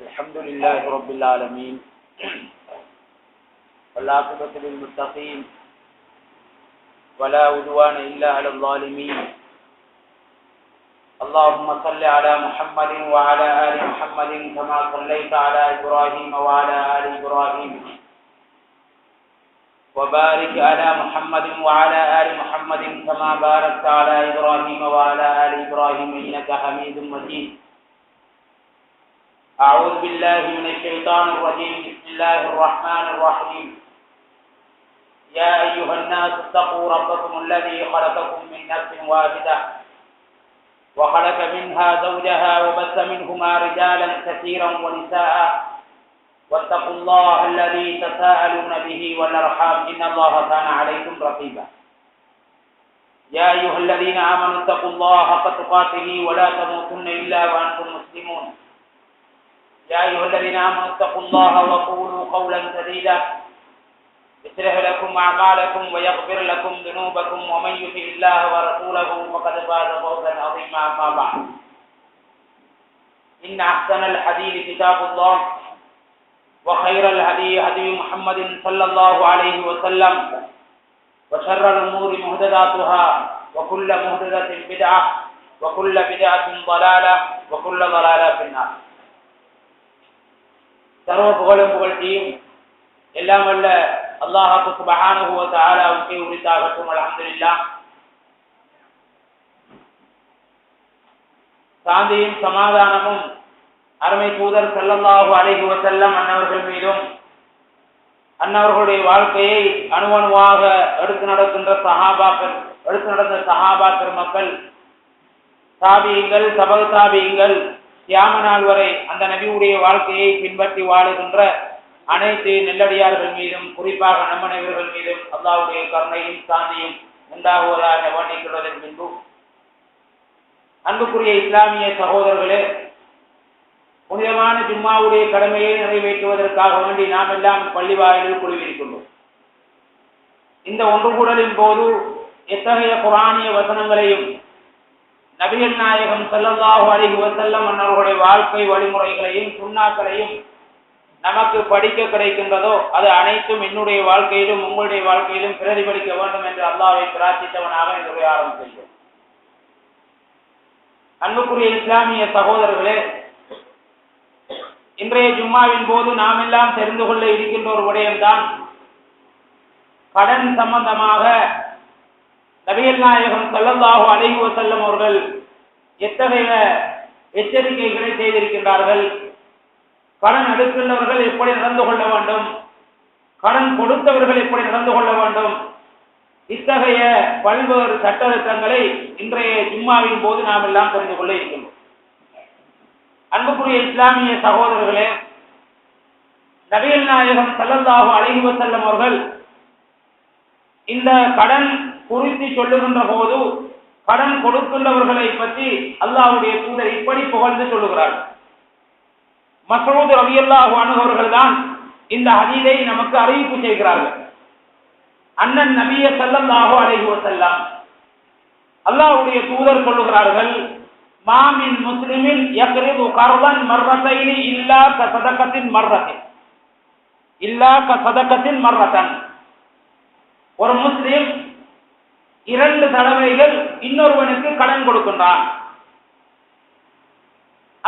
الحمد لله رب العالمين والعاقبة للمتقين ولا عدوان إلا على الظالمين. اللهم صل على محمد وعلى آل محمد كما صليت على إبراهيم وعلى آل إبراهيم، وبارك على محمد وعلى آل محمد كما باركت على إبراهيم وعلى آل إبراهيم إنك حميد مجيد. أعوذ بالله من الشيطان الرجيم. بسم الله الرحمن الرحيم. يا أيها الناس اتقوا ربكم الذي خلقكم من نفس واحدة وخلق منها زوجها وبث منهما رجالا كثيرا ونساء واتقوا الله الذي تساءلون به والأرحام إن الله كان عليكم رقيبا. يا أيها الذين آمنوا اتقوا الله حق تقاته ولا تموتن إلا وأنتم مسلمون. يا أيها الذين آمنوا اتقوا الله وقولوا قولا سديدا يصلح لكم أعمالكم ويغفر لكم ذنوبكم ومن يطع الله ورسوله فقد فاز فوزا عظيما. أما بعد، إن أحسن الحديث كتاب الله وخير الهدي هدي محمد صلى الله عليه وسلم وشر الأمور محدثاتها وكل محدثة بدعة وكل بدعة ضلالة وكل ضلالة في النار. சர்வ புகழும் புகழ்ச்சியும் எல்லாம் வல்ல அல்லாஹ் சுப்ஹானஹு வ தஆலாவுக்கே உரித்தாகட்டும். அல்ஹம்துலில்லாஹ். சாந்தியும் சமாதானமும் அருமை தூதர் ஸல்லல்லாஹு அலைஹி வஸல்லம் அன்னவர்கள் மீதும் அன்னவர்களுடைய வாழ்க்கையை அணுவணுவாக எடுத்து நடந்த சஹாபாக்கள் மக்கள், தாபியீங்கள், தபல் தாபியீங்கள், கியாம நாள் வரை அந்த நபியுடைய வாழ்க்கையை பின்பற்றி வாழுகின்ற அனைத்து நெல்லடியார்கள் மீதும், குறிப்பாக நம்மனைவர்கள் மீதும் அல்லாஹ்வுடைய கருணையும் சாந்தியும் உண்டாகுவதாக வேண்டிக் கொள்வதன் பின்பு, அன்புக்குரிய இஸ்லாமிய சகோதரர்களே, புனிதமான ஜும்மாவுடைய கடமையை நிறைவேற்றுவதற்காக வேண்டி நாம் எல்லாம் பள்ளி வாயிலில் குழுவிருக்கின்றோம். இந்த ஒன்றுகூடலின் போது எத்தகைய குர்ஆனிய வசனங்களையும் நபிகள் நாயகம் ஸல்லல்லாஹு அலைஹி வஸல்லம் அவர்களுடைய வாழ்க்கை வழிமுறைகளையும் சுன்னாக்களையும் நமக்கு படிக்க கிடைக்கின்றதோ அது அனைத்தும் என்னுடைய வாழ்க்கையிலும் உங்களுடைய வாழ்க்கையிலும் பிரதிபலிக்க வேண்டும் என்று அல்லாஹ்வை பிரார்த்தித்தவனாக என்னுடைய ஆரம்பித்தேன். அன்புக்குரிய இஸ்லாமிய சகோதரர்களே, இன்றைய ஜும்மாவின் போது நாம் எல்லாம் தெரிந்து கொள்ள இருக்கின்ற ஒரு விடயம்தான் கடன் சம்பந்தமாக நபிகள் நாயகம் ஸல்லல்லாஹு அலைஹி வஸல்லம் அவர்கள் எத்தகைய எச்சரிக்கைகளை செய்திருக்கின்றார்கள், கடன் எடுக்கின்றவர்கள் எப்படி நடந்து கொள்ள வேண்டும், கடன் கொடுத்தவர்கள் எப்படி நடந்து கொள்ள வேண்டும், இத்தகைய பல்வேறு சட்டத்திட்டங்களை இன்றைய ஜும்மாவின் போது நாம் எல்லாம் தெரிந்து கொள்ள இருக்கின்றோம். அன்புக்குரிய இஸ்லாமிய சகோதரர்களே, நபிகள் நாயகம் ஸல்லல்லாஹு அலைஹி வஸல்லம் அவர்கள் இந்த கடன் குறித்து சொல்லுகின்ற போது கடன் கொடுக்கின்றவர்களை பற்றி அல்லாஹ்வுடைய தூதர் இப்படி புகழ்ந்து சொல்லுகிறார். மஸ்ஊத் ரலியல்லாஹு அன்ஹு அவர்கள் தான் இந்த ஹதீஸை நமக்கு அறிவிப்பு செய்கிறார்கள். அண்ணன் நபிய ஸல்லல்லாஹு அலைஹி வஸல்லம், அல்லாஹ்வுடைய தூதர் சொல்லுகிறார்கள், மாமின் முஸ்லிமின் யக்ரிது கர்தன் மர்ரத்தைனி இல்லா கஸதகத்தின் மர்ரத்தன். ஒரு முஸ்லிம் 2 தடவைகள் இன்னொருவனுக்கு கடன் கொடுக்கின்றான்.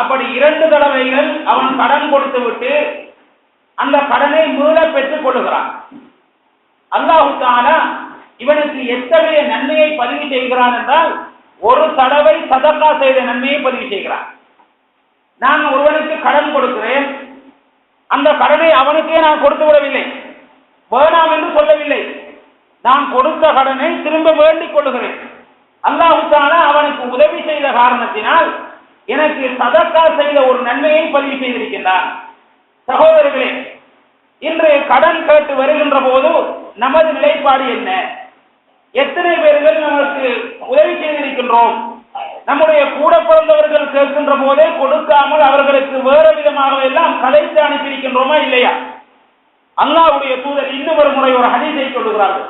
அப்படி 2 தடவைகள் அவன் கடன் கொடுத்து விட்டு அந்த கடனை மீள பெற்றுக் கொள்ளுகிறான். அல்லாஹ் தஆலா இவனுக்கு எத்தகைய நன்மையை பதிவு செய்கிறான் என்றால், ஒரு தடவை சதகா செய்த நன்மையை பதிவு செய்கிறான். நான் ஒருவனுக்கு கடன் கொடுக்கிறேன், அந்த கடனை அவனுக்கே நான் கொடுத்து விடவில்லை, வேணாம் என்று சொல்லவில்லை, நான் கொடுத்த கடனை திரும்ப வேண்டிக் கொள்ளுகிறேன். அல்லாஹ் தஆலா அவனுக்கு உதவி செய்த காரணத்தினால் எனக்கு சதகா செய்த ஒரு நன்மையை பதிவு செய்திருக்கின்றான். சகோதரர்களே, இன்றைய கடன் கேட்டு வருகின்ற போது நமது நிலைப்பாடு என்ன? எத்தனை பேர்கள் நமக்கு உதவி செய்திருக்கின்றோம்? நம்முடைய கூட பிறந்தவர்கள் கேட்கின்ற போதே கொடுக்காமல் அவர்களுக்கு வேறு விதமாக எல்லாம் கலைத்து அனுப்பியிருக்கின்றோமா இல்லையா? அல்லாஹ்வுடைய தூதர் இன்னும் ஒரு முறை ஒரு ஹதீஸை சொல்லுகிறார்கள்.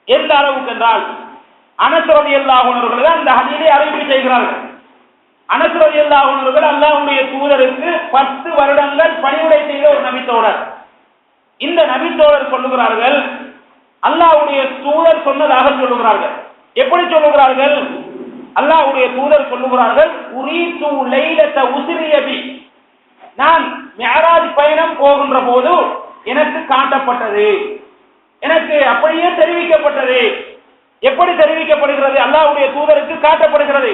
எந்த அளவுக்கு என்றால், அனஸ் ரலியல்லாஹு அன்ஹு அவர்கள் தான் இந்த ஹதீஸை அறிவிப்பு செய்கிறார்கள். அனஸ் ரலியல்லாஹு அன்ஹு அவர்கள் அல்லாஹ்வுடைய தூதருக்கு 10 வருடங்கள் பணிவுடை செய்த ஒரு நபித்தோழர். இந்த நபித்தோழர் சொல்லுகிறார்கள், அல்லாஹ்வுடைய தூதர் சொன்னதாக சொல்லுகிறார்கள். எப்படி சொல்லுகிறார்கள்? அல்லாஹ்வுடைய தூதர் சொல்லுகிறார்கள், உரீது லைலத உஸ்ரிய பி, நான் மிஅராஜ் பயணம் போகின்ற போது எனக்கு காட்டப்பட்டது, எனக்கு அப்படியே தெரிவிக்கப்பட்டது. எப்படி தெரிவிக்கப்படுகிறது? அல்லாஹ்வுடைய தூதருக்கு காட்டப்படுகிறது.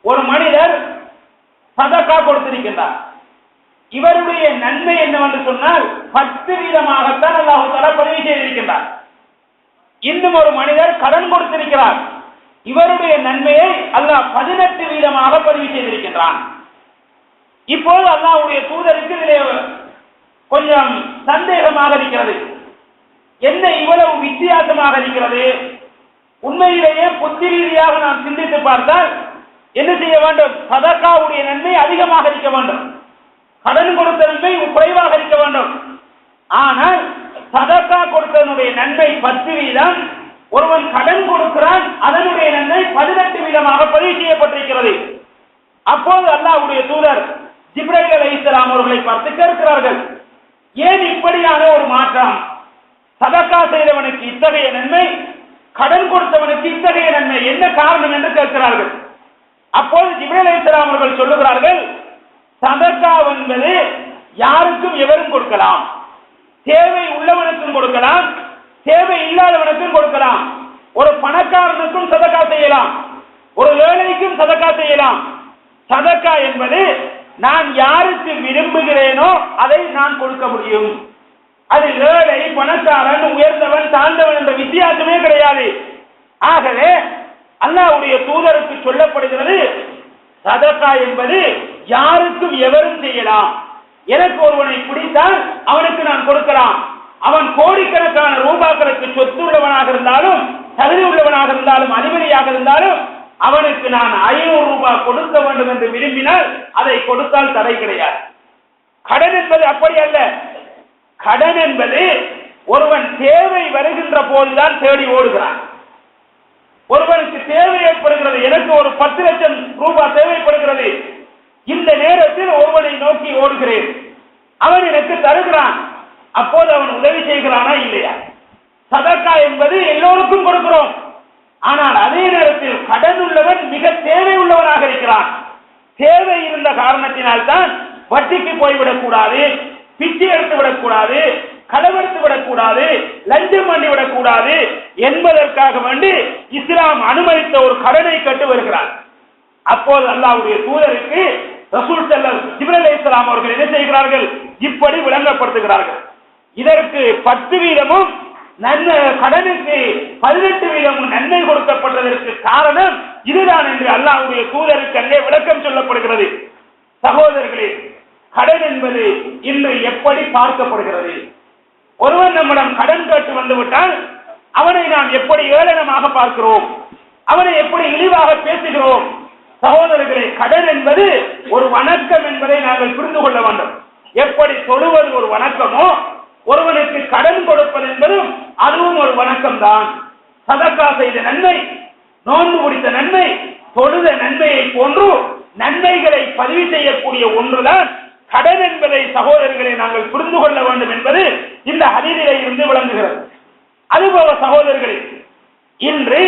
ஒரு மனிதர் சதகா கொடுத்திருக்கின்றார். இவருடைய நன்மை என்னவென்று சொன்னால் 10 வீதமாகத்தான் அல்லாஹ் தஆலா பதிவு செய்திருக்கின்றார். இன்னும் ஒரு மனிதர் கடன் கொடுத்திருக்கிறார். இவருடைய நன்மையை அல்லாஹ் 18 வீதமாக பதிவு செய்திருக்கின்றான். இப்போது அல்லாஹ்வுடைய தூதருக்கு இதிலே கொஞ்சம் சந்தேகமாக இருக்கிறது. என்ன இவ்வளவு வித்தியாசமாக இருக்கிறது? உண்மையிலேயே புத்தி ரீதியாக நாம் சிந்தித்து பார்த்தால் என்ன செய்ய வேண்டும்? சதகாவுடைய நன்மை அதிகமாக இருக்க வேண்டும், கடன் கொடுத்த நன்மை குறைவாக இருக்க வேண்டும். ஆனால் சதகா கொடுத்ததனுடைய நன்மை 10 வீதம், ஒருவன் கடன் கொடுக்கிறான் அதனுடைய நன்மை 18 வீதமாக பதிவு செய்யப்பட்டிருக்கிறது. அப்போது அல்லாஹ்வுடைய தூதர் ஜிப்ரீல் அலைஹிஸ்ஸலாம் அவர்களை பார்த்து கேட்கிறார்கள், ஏன் இப்படியான ஒரு மாற்றம்? சதகா செய்தவனுக்கு இத்தகைய நன்மை, கடன் கொடுத்தவனுக்கு இத்தகைய நன்மை, என்ன காரணம் என்று கேட்கிறார்கள். அப்போது ஜிப்ரீல் அலைஹிஸ்ஸலாம் அவர்கள் சொல்லுகிறார்கள், சதகா என்பது யாருக்கும் எவரும் கொடுக்கலாம், தேவை உள்ளவனுக்கும் கொடுக்கலாம், தேவை இல்லாதவனுக்கும் கொடுக்கலாம். ஒரு பணக்காரனுக்கும் சதகா செய்யலாம், ஒரு ஏழைக்கும் சதகா செய்யலாம். சதகா என்பது நான் யாருக்கு விரும்புகிறேனோ அதை நான் கொடுக்க முடியும். அது ஏழை பணக்காரன் உயர்ந்தவன் தாழ்ந்தவன் என்ற வித்தியாசமே கிடையாது. ஆகவே அல்லாஹ்வுடைய தூதருக்கு சொல்லப்படுகிறது, சதகா என்பது யாருக்கும் எவரும் செய்யலாம். எனக்கு ஒருவனை பிடித்தால் அவனுக்கு நான் கொடுக்கலாம். அவன் கோடிக்கணக்கான ரூபாக்களுக்கு சொத்து உள்ளவனாக இருந்தாலும், தகுதி உள்ளவனாக இருந்தாலும், அதிபதியாக இருந்தாலும், அவனுக்கு நான் 500 ரூபாய் கொடுக்க வேண்டும் என்று விரும்பினால் அதை கொடுத்தால் தடை கிடையாது. கடன் என்பது அப்படி அல்ல. கடன் என்பது ஒருவன் தேவை வருகின்ற போதுதான் தேடி ஓடுகிறான். ஒருவனுக்கு தேவை ஏற்படுகிறது, எனக்கு ஒரு 10 லட்சம் ரூபாய் தேவைப்படுகிறது, இந்த நேரத்தில் ஒருவனை நோக்கி ஓடுகிறேன், அவன் எனக்கு தருகிறான், அப்போது அவன் உதவி செய்கிறானா இல்லையா? சதகா என்பது எல்லோருக்கும் கொடுக்கிறோம். ஆனால் அதே நேரத்தில் கடன் உள்ளவன் மிக தேவை உள்ளவனாக இருக்கிறான். தேவை இருந்த காரணத்தினால் தான் வட்டிக்கு போய்விடக் கூடாது, பிச்சை எடுத்து விடக்கூடாது, களவெடுத்து விடக்கூடாது, லஞ்சம் பண்ணிவிடக் கூடாது என்பதற்காக வேண்டி இஸ்லாம் அனுமதித்த ஒரு கடனை கட்டு வருகிறார். அப்போது அல்லாஹ்வுடைய தூதருக்கு ரசூல் ஜிப்ரீல் அலைஹிஸ்ஸலாம் அவர்கள் என்ன செய்கிறார்கள்? இப்படி விளங்கப்படுத்துகிறார்கள். இதற்கு 10 வீதமும் கடனுக்கு 18 வீதமும் நன்மை கொடுக்கப்பட்டதற்கு காரணம் இதுதான் என்று அல்லாஹ்வுடைய தூதருக்கு அங்கே விளக்கம் சொல்லப்படுகிறது. சகோதரர்களே, கடன் என்பது இன்று எப்படி பார்க்கப்படுகிறது? ஒருவன் நம்மிடம் கடன் கேட்டு வந்துவிட்டால் அவனை நாம் எப்படி ஏளனமாக பார்க்கிறோம், அவனை எப்படி இழிவாக பேசுகிறோம். சகோதரர்களே, கடன் என்பது ஒரு வணக்கம் என்பதை நாங்கள் புரிந்து கொள்ள வேண்டும். எப்படி தொழுவது ஒரு வணக்கமோ, ஒருவனுக்கு கடன் கொடுப்பது என்பதும் அதுவும் ஒரு வணக்கம் தான். சதகா செய்த நன்மை, நோன்பு முடித்த நன்மை, தொழுத நன்மையை போன்று நன்மைகளை பதிவு செய்யக்கூடிய ஒன்றுதான் கடன் என்பதை சகோதரர்களை நாங்கள் புரிந்து கொள்ள வேண்டும் என்பது இந்த ஹதீஸிலே இருந்து விளங்குகிறது. அதுபோல சகோதரர்களே, இன்று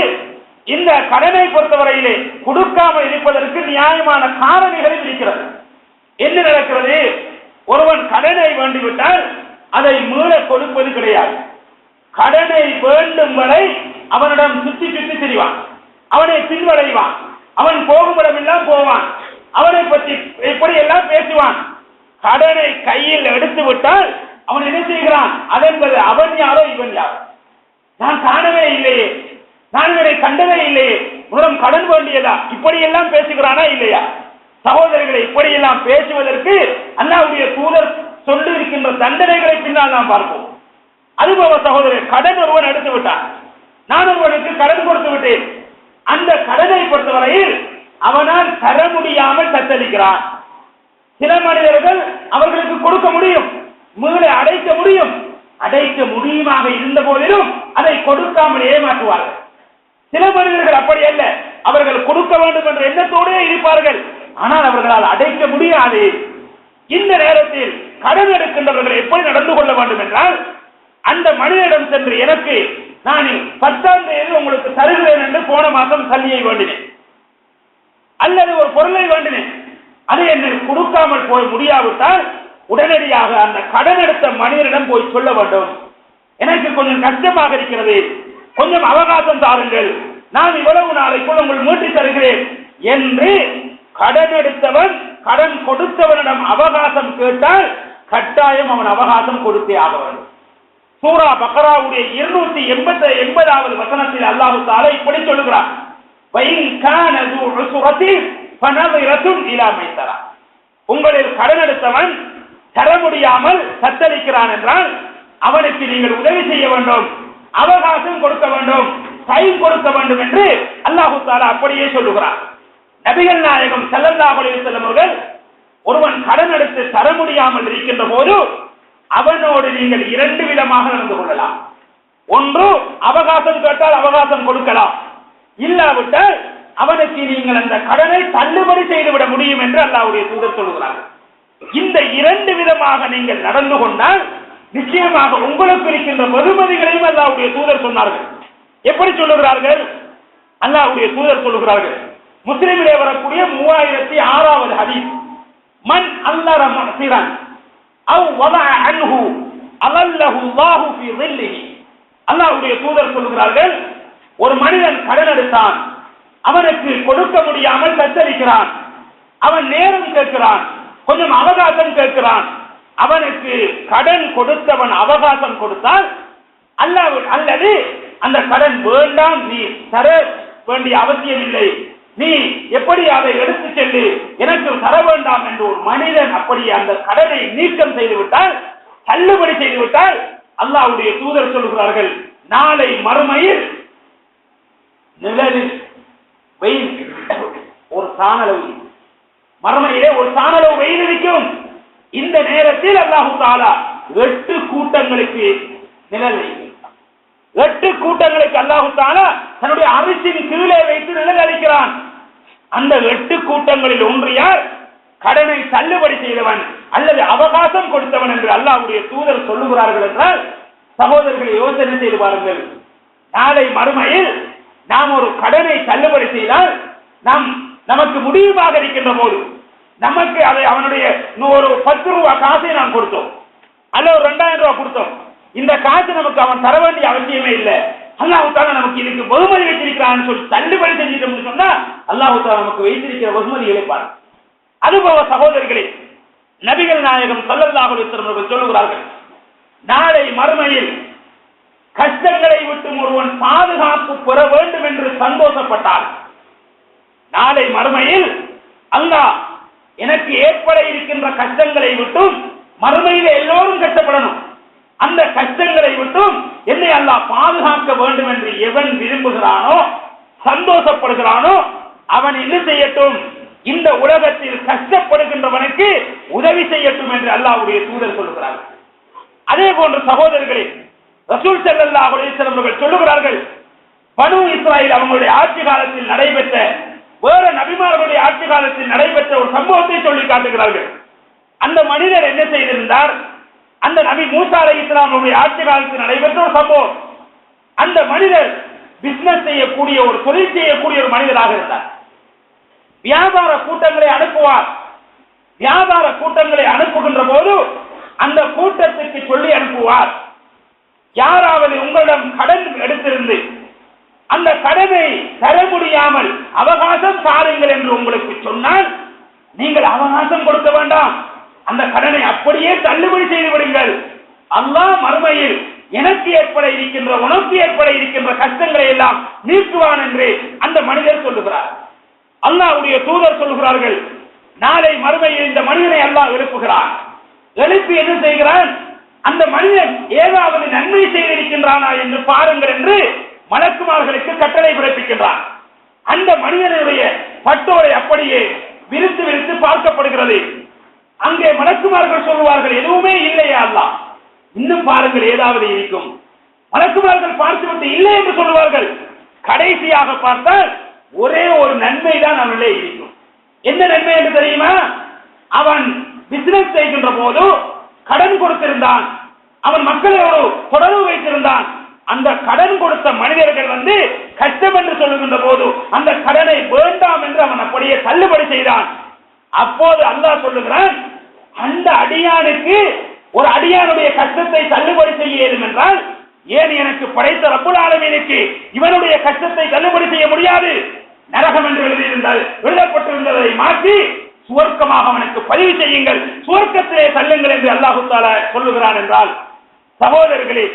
இந்த கடனை பொறுத்தவரையிலே கொடுக்காமல் இருப்பதற்கு நியாயமான காரணிகளும் இருக்கிறது. என்ன நடக்கிறது? ஒருவன் கடனை வேண்டிவிட்டால் அதை மீள கொடுப்பது கிடையாது. கடனை வேண்டும் வரை அவனிடம் சுற்றி சுற்றி திரிவான், அவனை பின்வடைவான், அவன் போகுமிடமெல்லாம் போவான், அவனை பற்றி எப்படி எல்லாம் பேசுவான். கடனை கையில் எடுத்து விட்டால் அவன் என்ன செய்கிறான்? அதென்பது அவன் யாரோ இவன் யாரோ, நான் காணவே இல்லையே, நான் இவனை கண்டதே இல்லையே, உன்னிடம் கடன் வேண்டியதா, இப்படியெல்லாம் பேசுகிறானா இல்லையா? சகோதரர்களை, இப்படியெல்லாம் பேசுவதற்கு அல்லாஹ்வுடைய தூதர் சொல்லி இருக்கின்ற தண்டனைகளை பின்னால் நாம் பார்ப்போம். அதுபோல சகோதரர், கடன் ஒருவன் எடுத்து விட்டான், நான் ஒருவனுக்கு கடன் கொடுத்து விட்டேன், அந்த கடனை பொறுத்தவரையில் அவனால் தர முடியாமல் தத்தளிக்கிறான். சில மனிதர்கள் அவர்களுக்கு கொடுக்க முடியும், மீள அடைக்க முடியும், அடைக்க முடியுமாக இருந்த போதிலும் அதை கொடுக்காமல் ஏமாற்றுவார்கள். சில மனிதர்கள் அப்படி அல்ல, அவர்கள் கொடுக்க வேண்டும் என்ற எண்ணத்தோடே இருப்பார்கள். ஆனால் அவர்களால் அடைக்க முடியாது. இந்த நேரத்தில் கடன் எடுக்கின்றவர்கள் எப்படி நடந்து கொள்ள வேண்டும் என்றால், அந்த மனிதனிடம் சென்று எனக்கு நான் 10ஆம் தேதி உங்களுக்கு தருகிறேன் என்று போன மாதம் சல்லியை வேண்டினேன் அல்லது ஒரு பொருளை வேண்டினேன், அதை என்னை கொடுக்காமல் போய் முடியாவிட்டால் உடனடியாக அந்த கடன் எடுத்த மனிதனிடம் போய் சொல்ல வேண்டும், எனக்கு கொஞ்சம் கஷ்டமாக இருக்கிறது, கொஞ்சம் அவகாசம் தாருங்கள், நான் இவ்வளவு நாளைக்குள் உங்கள் மீட்டி தருகிறேன் என்று கடன் எடுத்தவன் கடன் கொடுத்தவனிடம் அவகாசம் கேட்டால் கட்டாயம் அவன் அவகாசம் கொடுத்தே ஆக வேண்டும். சூரா பக்ராவுடைய 280வது வசனத்தில் அல்லாஹ் தஆலா இப்படி சொல்லுகிறார், உங்களில் கடன் எடுத்தவன் தர முடியாமல் தத்தளிக்கிறான் என்றால் அவனுக்கு நீங்கள் உதவி செய்ய வேண்டும், அவகாசம் கொடுக்க வேண்டும், டைம் கொடுக்க வேண்டும் என்று அல்லாஹ் தஆலா அப்படியே சொல்லுகிறார். நபிகள் நாயகம் ஸல்லல்லாஹு அலைஹி வஸல்லம் அவர்கள் ஒருவன் கடன் எடுத்து தர முடியாமல் இருக்கின்ற போது அவனோடு நீங்கள் 2 விதமாக நடந்து கொள்ளலாம். ஒன்று, அவகாசம் கேட்டால் அவகாசம் கொடுக்கலாம், இல்லாவிட்டால் அவனுக்கு நீங்கள் அந்த கடனை தள்ளுபடி செய்துவிட முடியும் என்று அல்லாஹ்வுடைய தூதர் சொல்கிறார்கள். இந்த 2 விதமாக நீங்கள் நடந்து கொண்டால் நிச்சயமாக உங்களுக்கு இருக்கின்ற வெகுமதிகளையும் அல்லாஹ்வுடைய தூதர் சொன்னார்கள். எப்படி சொல்லுகிறார்கள்? அல்லாஹ்வுடைய தூதர் சொல்லுகிறார்கள், முஸ்லிமிலே வரக்கூடிய 3006வது ஹதீஸ், மன் அல்லர முஹ்சிரன் அவ் வதஅ அன்ஹு அலல்லஹு அல்லாஹு ஃபீ ظில்லிஹி. அல்லாஹ்வுடைய தூதர் சொல்கிறார்கள், ஒரு மனிதன் கடன் எடுத்தான், அவனுக்கு கொடுக்க முடியாமல் தத்தளிக்கிறான், அவன் நேரம் கேட்கிறான், கொஞ்சம் அவகாசம் கேட்கிறான், அவனுக்கு கடன் கொடுத்தவன் அவகாசம் கொடுத்தால் அல்லது அந்த கடன் வேண்டாம், நீ தர வேண்டிய அவசியம் இல்லை, நீ எப்படி அதை எடுத்து செல்லு, எனக்கு தர வேண்டாம் என்று ஒரு மனிதன் அப்படி அந்த கடனை நீக்கம் செய்துவிட்டால், தள்ளுபடி செய்துவிட்டால் அல்லாஹ்வுடைய தூதர் சொல்கிறார்கள், நாளை மறுமையில் நிழலில் வெயில் ஒரு சாணளவு, மறுமையிலே ஒரு சாணளவு வெயில் இருக்கும். இந்த நேரத்தில் அல்லாஹ் தஆலா 8 கூட்டங்களுக்கு நிழல் வைக்கிறார். 8 கூட்டங்களுக்கு அல்லாஹ் தஆலா தன்னுடைய அரிசின் கீழே வைத்து நிழல் அளிக்கிறான். அந்த 8 கூட்டங்களில் ஒன்று யார்? கடனை தள்ளுபடி செய்தவன் அல்லது அவகாசம் கொடுத்தவன் என்று அல்லாஹ்வுடைய தூதர் சொல்லுகிறார்கள் என்றால், சகோதரர்களை யோசனை செய்து பாருங்கள். நாளை மறுமையில் நாம் ஒரு கடனை தள்ளுபடி செய்தால் நமக்கு முடிவாக இருக்கின்ற போது நமக்கு அதை அவனுடைய ஒரு 10 ரூபாய் காசை நாம் கொடுத்தோம் அல்ல ஒரு 2000 ரூபாய் கொடுத்தோம், இந்த காசு நமக்கு அவன் தர வேண்டிய அவசியமே இல்லை, அல்லாஹ் தஆலா நமக்கு இதுக்கு வெகுமதி வைத்திருக்கிறான்னு சொல்லி தள்ளுபடி செஞ்சிட்டோம்னு சொன்னா அல்லாஹ் தஆலா நமக்கு வைத்திருக்கிற வெகுமதிகளை பாரு. அதுபோல சகோதரர்களே, நபிகள் நாயகம் ஸல்லல்லாஹு அலைஹி வஸல்லம் அவர்கள் சொல்லுகிறார்கள், நாளை மறுமையில் கஷ்டங்களை விட்டு ஒருவன் பாதுகாப்பு பெற வேண்டும் என்று சந்தோஷப்பட்டால், நாளை மறுமையில் அல்லாஹ் எனக்கு ஏற்பட இருக்கின்ற கஷ்டங்களை விட்டும், மறுமையில் எல்லோரும் கஷ்டப்படணும், அந்த கஷ்டங்களை விட்டும் என்னை அல்லாஹ் பாதுகாக்க வேண்டும் என்று எவன் விரும்புகிறானோ சந்தோஷப்படுகிறானோ அவன் என்ன செய்யட்டும், இந்த உலகத்தில் கஷ்டப்படுகின்றவனுக்கு உதவி செய்யட்டும் என்று அல்லாஹ்வுடைய தூதர் சொல்லுகிறார்கள். அதே போன்று சகோதரர்களே, ரசூல் ஸல்லல்லாஹு அலைஹி வஸல்லம் அவர்கள் சொல்லுகிறார்கள், பனு இஸ்ராயீல் அவங்களுடைய ஆட்சி காலத்தில் நடைபெற்ற, வேற நபிமார்களுடைய ஆட்சி காலத்தில் நடைபெற்ற ஒரு சம்பவத்தை சொல்லி காட்டுகிறார்கள். அந்த மனிதர் என்ன செய்திருந்தார்? அந்த நபி மூசா அலைஹிஸ்ஸலாம் அவருடைய ஆட்சி காலத்தில் நடைபெற்ற ஒரு சம்பவம். அந்த மனிதர் பிசினஸ் செய்யக்கூடிய ஒரு தொழில் செய்யக்கூடிய ஒரு மனிதராக இருந்தார். வியாபார கூட்டங்களை அனுப்புவார். வியாபார கூட்டங்களை அனுப்புகின்ற போது அந்த கூட்டத்திற்கு சொல்லி அனுப்புவார், யாராவது உங்களிடம் கடன் எடுத்திருந்து அந்த கடனை தர முடியாமல் அவகாசம் தாருங்கள் என்று உங்களுக்கு சொன்னால் நீங்கள் அவகாசம் கொடுக்க வேண்டாம், அந்த கடனை அப்படியே தள்ளுபடி செய்து விடுங்கள், அல்லாஹ் மறுமையில் எனக்கு ஏற்பட இருக்கின்ற உனக்கு ஏற்பட இருக்கின்ற கஷ்டங்களை எல்லாம் நீக்குவான் என்று அந்த மனிதர் சொல்லுகிறார். அல்லாஹ்வுடைய தூதர் சொல்லுகிறார்கள், நாளை மறுமையில் இந்த மனிதனை அல்லாஹ் எழுப்புகிறான். எழுப்பி என்ன செய்கிறான்? அந்த மனிதன் ஏதாவது நன்மை செய்திருக்கின்றானா என்று பாருங்கள் என்று மலக்குமார்களுக்கு கட்டளை பிறப்பிக்கின்றான். அந்த மனிதனுடைய பட்டோரை அப்படியே விரித்து விரித்து பார்க்கப்படுகிறது. அங்கே மலக்குமார்கள் சொல்லுவார்கள், எதுவுமே இல்லையா அல்லாஹ், இன்னும் பாருங்கள் ஏதாவது இருக்கும். மலக்குமார்கள் பார்த்துவிட்டு இல்லை என்று சொல்லுவார்கள். கடைசியாக பார்த்தால் ஒரே ஒரு நன்மை தான் அவனிலே இருக்கும். என்ன நன்மை என்று தெரியுமா? அவன் பிசினஸ் செய்கின்ற போது கடன் கொடுத்திருந்தான், அவன் மக்களோடு தொடர்பு வைத்திருந்தான். அந்த கடன் கொடுத்த மனிதர்கள் கஷ்டம் என்று சொல்லுகின்ற போது அந்த கடனை வேண்டாம் என்று அவன் அப்படியே தள்ளுபடி செய்தான். அப்போது அல்லாஹ் சொல்லுகிறான், அந்த அடியானுக்கு ஒரு அடியானுடைய கஷ்டத்தை தள்ளுபடி செய்ய இயலும் என்றால் ஏன் எனக்கு படைத்த ரப்புல் ஆலமீனுக்கு இவனுடைய கஷ்டத்தை தள்ளுபடி செய்ய முடியாது? நரகம் என்று எழுதப்பட்டிருந்ததை மாற்றி சுவர்க்கமாக அவனுக்கு பதிவு செய்யுங்கள், சுவர்க்கத்திலே தள்ளுங்கள் என்று அல்லாஹு தஆலா சொல்லுகிறான் என்றால், சகோதரர்களே,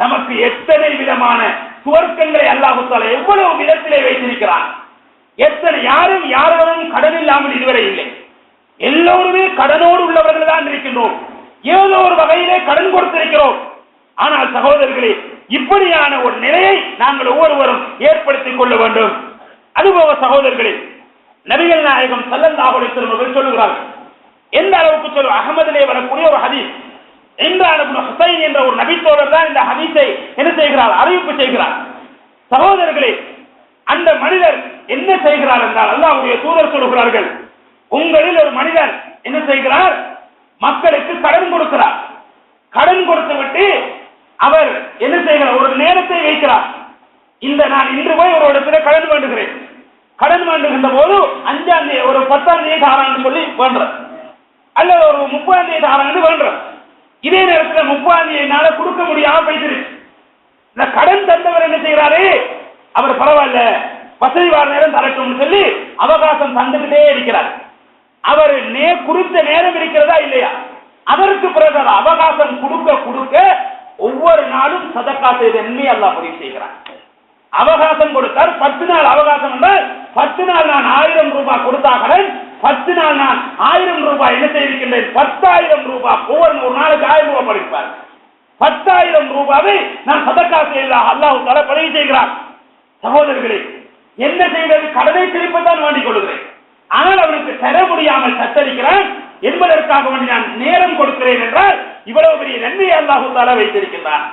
நமக்கு எத்தனை விதமான சுவர்க்கங்களை அல்லாஹு தஆலா எவ்வளவு விதத்திலே வைத்திருக்கிறான். எத்தனை யாரும் கடன் இல்லாமல் இதுவரை இல்லை. எல்லோருமே கடனோடு உள்ளவர்கள் தான் இருக்கின்றோம். ஏதோ ஒரு வகையிலே கடன் கொடுத்திருக்கிறோம். ஆனால் சகோதரர்களே, இப்படியான ஒரு நிலையை நாங்கள் ஒவ்வொருவரும் ஏற்படுத்திக் கொள்ள வேண்டும். அதுபோக சகோதரர்களே, நபிகள் நாயகம் ஸல்லல்லாஹு அலைஹி வஸல்லம் அவர்கள் சொல்லுகிறார்கள். எந்த அளவுக்கு அகமதிலே வரக்கூடிய ஒரு ஹதீஸ், இம்ரான் இப்னு ஹுசைன் என்ற ஒரு நபித்தோழர் தான் இந்த ஹதீஸை என்ன செய்கிறார், அறிவிப்பு செய்கிறார். சகோதரர்களே, அந்த மனிதர் என்ன செய்கிறார் என்றால், அல்லாஹ்வுடைய தூதர் சொல்கிறார்கள், உங்களில் ஒரு மனிதர் என்ன செய்கிறார், மக்களுக்கு கடன் கொடுக்கிறார். கடன் கொடுத்து விட்டு அவர் என்ன செய்கிறார், ஒரு நேரத்தை வைக்கிறார். நான் இன்று போய் ஒரு இடத்துல கடன் வேண்டுகிறேன், கடன் வேண்டுகின்ற போது 5ஆம் தேதி ஒரு 10ஆம் தேதி தாரான்னு சொல்லி வேண்டுற, அல்லது ஒரு 30ஆம் தேதி தாரான்னு வேண்டுற. இதே நேரத்தில் 30ஆம் தேதினால கொடுக்க முடியாம போயிட்டு இந்த கடன் தந்தவர் என்ன செய்யறாரு, அவர் பரவாயில்ல வசதி வார நேரம் தரட்டும் சொல்லி அவகாசம் தந்துகிட்டே இருக்கிறார். அவர் குறித்த நேரம் இருக்கிறதா இல்லையா, அதற்கு பிறகு அவகாசம் கொடுக்க ஒவ்வொரு நாளும் சதக்கா செய்த நன்மை அல்லாஹ் பதிவு செய்கிறார். அவகாசம் கொடுத்தார், 10 நாள் அவகாசம் என்றால் 10 நாள் நான் 1000 ரூபாய் கொடுத்தாகிறேன், 10 நாள் நான் 1000 ரூபாய் என்ன செய்திருக்கின்றேன், 10,000 ரூபாய் ஒவ்வொரு நாளுக்கு 1000 ரூபாய் படிப்பார். 10,000 ரூபாவை நான் சதக்கா செய்ததாக அல்லாஹ் தஆலா பதிவு செய்கிறார். சகோதரர்களே, என்ன செய்வது, கடனை திருப்பத்தான் வேண்டிக் கொள்கிறேன், ஆனால் அவனுக்கு தர முடியாமல் தத்தளிக்கிறான் என்பதற்காக வேண்டி நான் நேரம் கொடுக்கிறேன் என்றால் இவ்வளவு பெரிய நன்மையை அல்லாஹ் தஆலா வைத்திருக்கிறார்.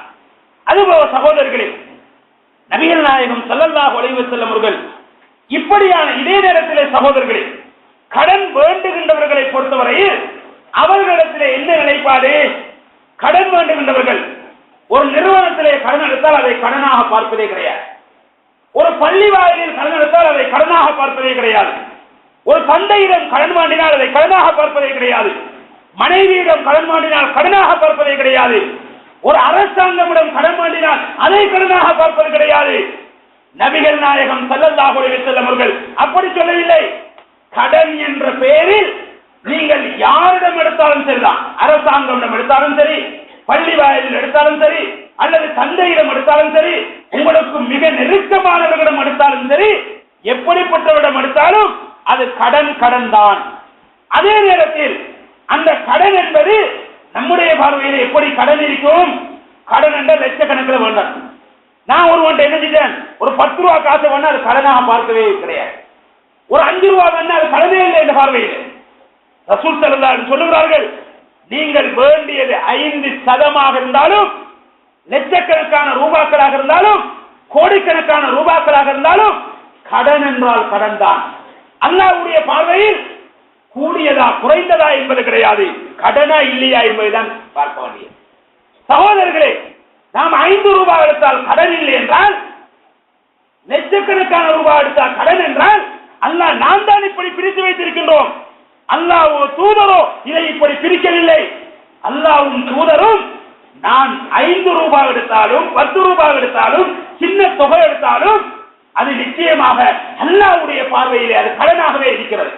அதுபோல சகோதரர்களே, நபிகள் நாயகம் ஸல்லல்லாஹு அலைஹி வஸல்லம் அவர்கள் இப்படியான இதே நேரத்திலே சகோதரர்களே, கடன் வேண்டுகின்றவர்களை பொறுத்தவரையில் அவர்களிடத்திலே என்ன நிலைப்பாடு, கடன் வேண்டுகின்றவர்கள் ஒரு நிறுவனத்திலே கடன் எடுத்தால் அதை கடனாக பார்ப்பதே கிடையாது, ஒரு பள்ளி வாயிலில் கடன் எடுத்தால் அதை கடனாக பார்ப்பதே கிடையாது, ஒரு தந்தையிடம் கடன் வாங்கினால் அதை கடனாக பார்ப்பதே கிடையாது, மனைவியிடம் கடன் வாங்கினால் கடனாக பார்ப்பதே கிடையாது, ஒரு அரசாங்கமிடம் கடன் வாங்கினால் அதை கடனாக பார்ப்பது கிடையாது. நபிகள் நாயகம் ஸல்லல்லாஹு அலைஹி வஸல்லம் அவர்கள் அப்படி சொல்லவில்லை. கடன் என்ற பெயரில் நீங்கள் யாரிடம் எடுத்தாலும் சரிதான், அரசாங்கம் எடுத்தாலும் சரி, பள்ளி வாயிலில் எடுத்தாலும் சரி, அல்லது தந்தையிடம் எடுத்தாலும் சரி, உங்களுக்கு மிக நெருக்கமானவர்களிடம் எடுத்தாலும் சரி, எப்படிப்பட்டவரிடம் எடுத்தாலும் அது கடன் தான். அதே நேரத்தில் அந்த கடன் என்பது நம்முடைய பார்வையில் எப்படி கடன் இருக்கும், கடன் என்ற லட்சக்கணக்கில் வேண்டாம். நான் ஒருவன் என்ன செஞ்சேன், ஒரு 10 ரூபா காசு வேணா அது கடனாக பார்க்கவே கிடையாது, ஒரு 5 ரூபா வேணா அது கடனே இல்லை என்ற பார்வையில். ரசூல் ஸல்லல்லாஹு அலைஹி சொல்லுகிறார்கள், நீங்கள் வேண்டியது 5% இருந்தாலும், லட்சக்கணக்கான ரூபாக்களாக இருந்தாலும், கோடிக்கணக்கான ரூபாக்களாக இருந்தாலும் கடன் என்றால் கடன் தான். அல்லாஹ்வுடைய பார்வையில் கூடியதா குறைந்ததா என்பது கிடையாது, கடனா இல்லையா என்பதுதான் பார்க்க வேண்டியது. சகோதரர்களே, நாம் 5 ரூபாய் எடுத்தால் கடன் இல்லை என்றால், லட்சக்கணக்கான ரூபாய் எடுத்தால் கடன் என்றால், அல்லாஹ் நாம் தான் இப்படி பிரித்து வைத்திருக்கின்றோம். அல்லாஹ்வோ தூதரோ இதை இப்படி பிரிக்கவில்லை. அல்லாஹ்வும் தூதரும் நான் 5 ரூபாய் எடுத்தாலும் 10 ரூபாய் எடுத்தாலும் சின்ன தொகை எடுத்தாலும் அது நிச்சயமாக அல்லாஹ்வுடைய பார்வையிலே அது கடனாகவே இருக்கிறது.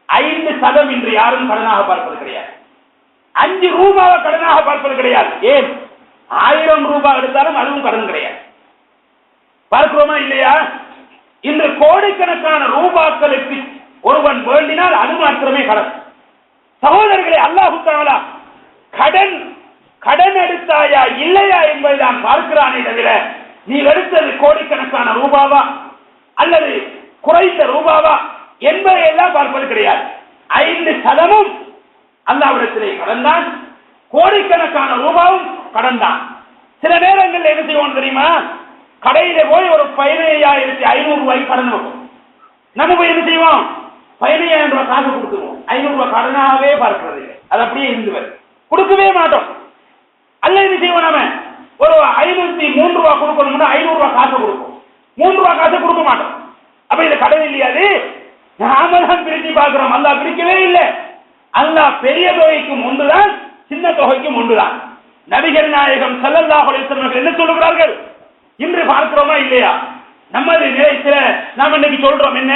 5% இன்று யாரும் கடனாக பார்ப்பது கிடையாது, 5 ரூபாவை கடனாக பார்ப்பது கிடையாது. ஏன், 1000 ரூபாய் எடுத்தாலும் அதுவும் கடன் கிடையாது. பார்க்கிறோமா இல்லையா? இன்று கோடிக்கணக்கான ரூபாக்களுக்கு ஒருவன் வேண்டினால் அது மாத்திரமே கடன். சகோதரர்களே, அல்லாஹ் தஆலா கடன் எடுத்தாயா இல்லையா என்பதுதான் பார்க்கிறானே தவிர, நீ எடுத்தது கோடிக்கணக்கான ரூபாவா அல்லது குறைந்த ரூபாவா என்பதையெல்லாம் பார்ப்பது கிடையாது. 5% அல்லாஹ்விடத்திலே கடன் தான், கோடிக்கணக்கான ரூபாவும் கடன் தான். சில நேரங்களில் என்ன செய்வோம் தெரியுமா, கடையில போய் ஒரு 15,500 ரூபாய் கடன் வைப்போம். நம்ம போய் என்ன செய்வோம்? 15,000 ரூபாய் காசு கொடுத்துருவோம். 500 ரூபாய் கடனாகவே பார்க்கிறது இல்லை. அது அப்படியே இருந்து கொடுக்கவே மாட்டோம். அல்ல என்ன செய்வோம்? நாம ஒரு 503 ரூபாய் கொடுக்கணும்னா 500 ரூபாய் காசு கொடுப்போம். 3 ரூபாய் காசு கொடுக்க மாட்டோம். அப்ப இது கடன் இல்லையாது. நாம தான் பிரிச்சு பார்க்கிறோம். அல்லாஹ் பிரிக்கவே இல்லை. அல்லாஹ் பெரிய தொகைக்கும் ஒன்றுதான், சின்ன தொகைக்கும் ஒன்றுதான். நபிகள் நாயகம் ஸல்லல்லாஹு அலைஹி வஸல்லம் என்ன சொல்லுகிறார்கள் இன்று பார்க்கிறோமா இல்லையா? நமது நிலையில நாம் இன்னைக்கு சொல்றோம் என்ன?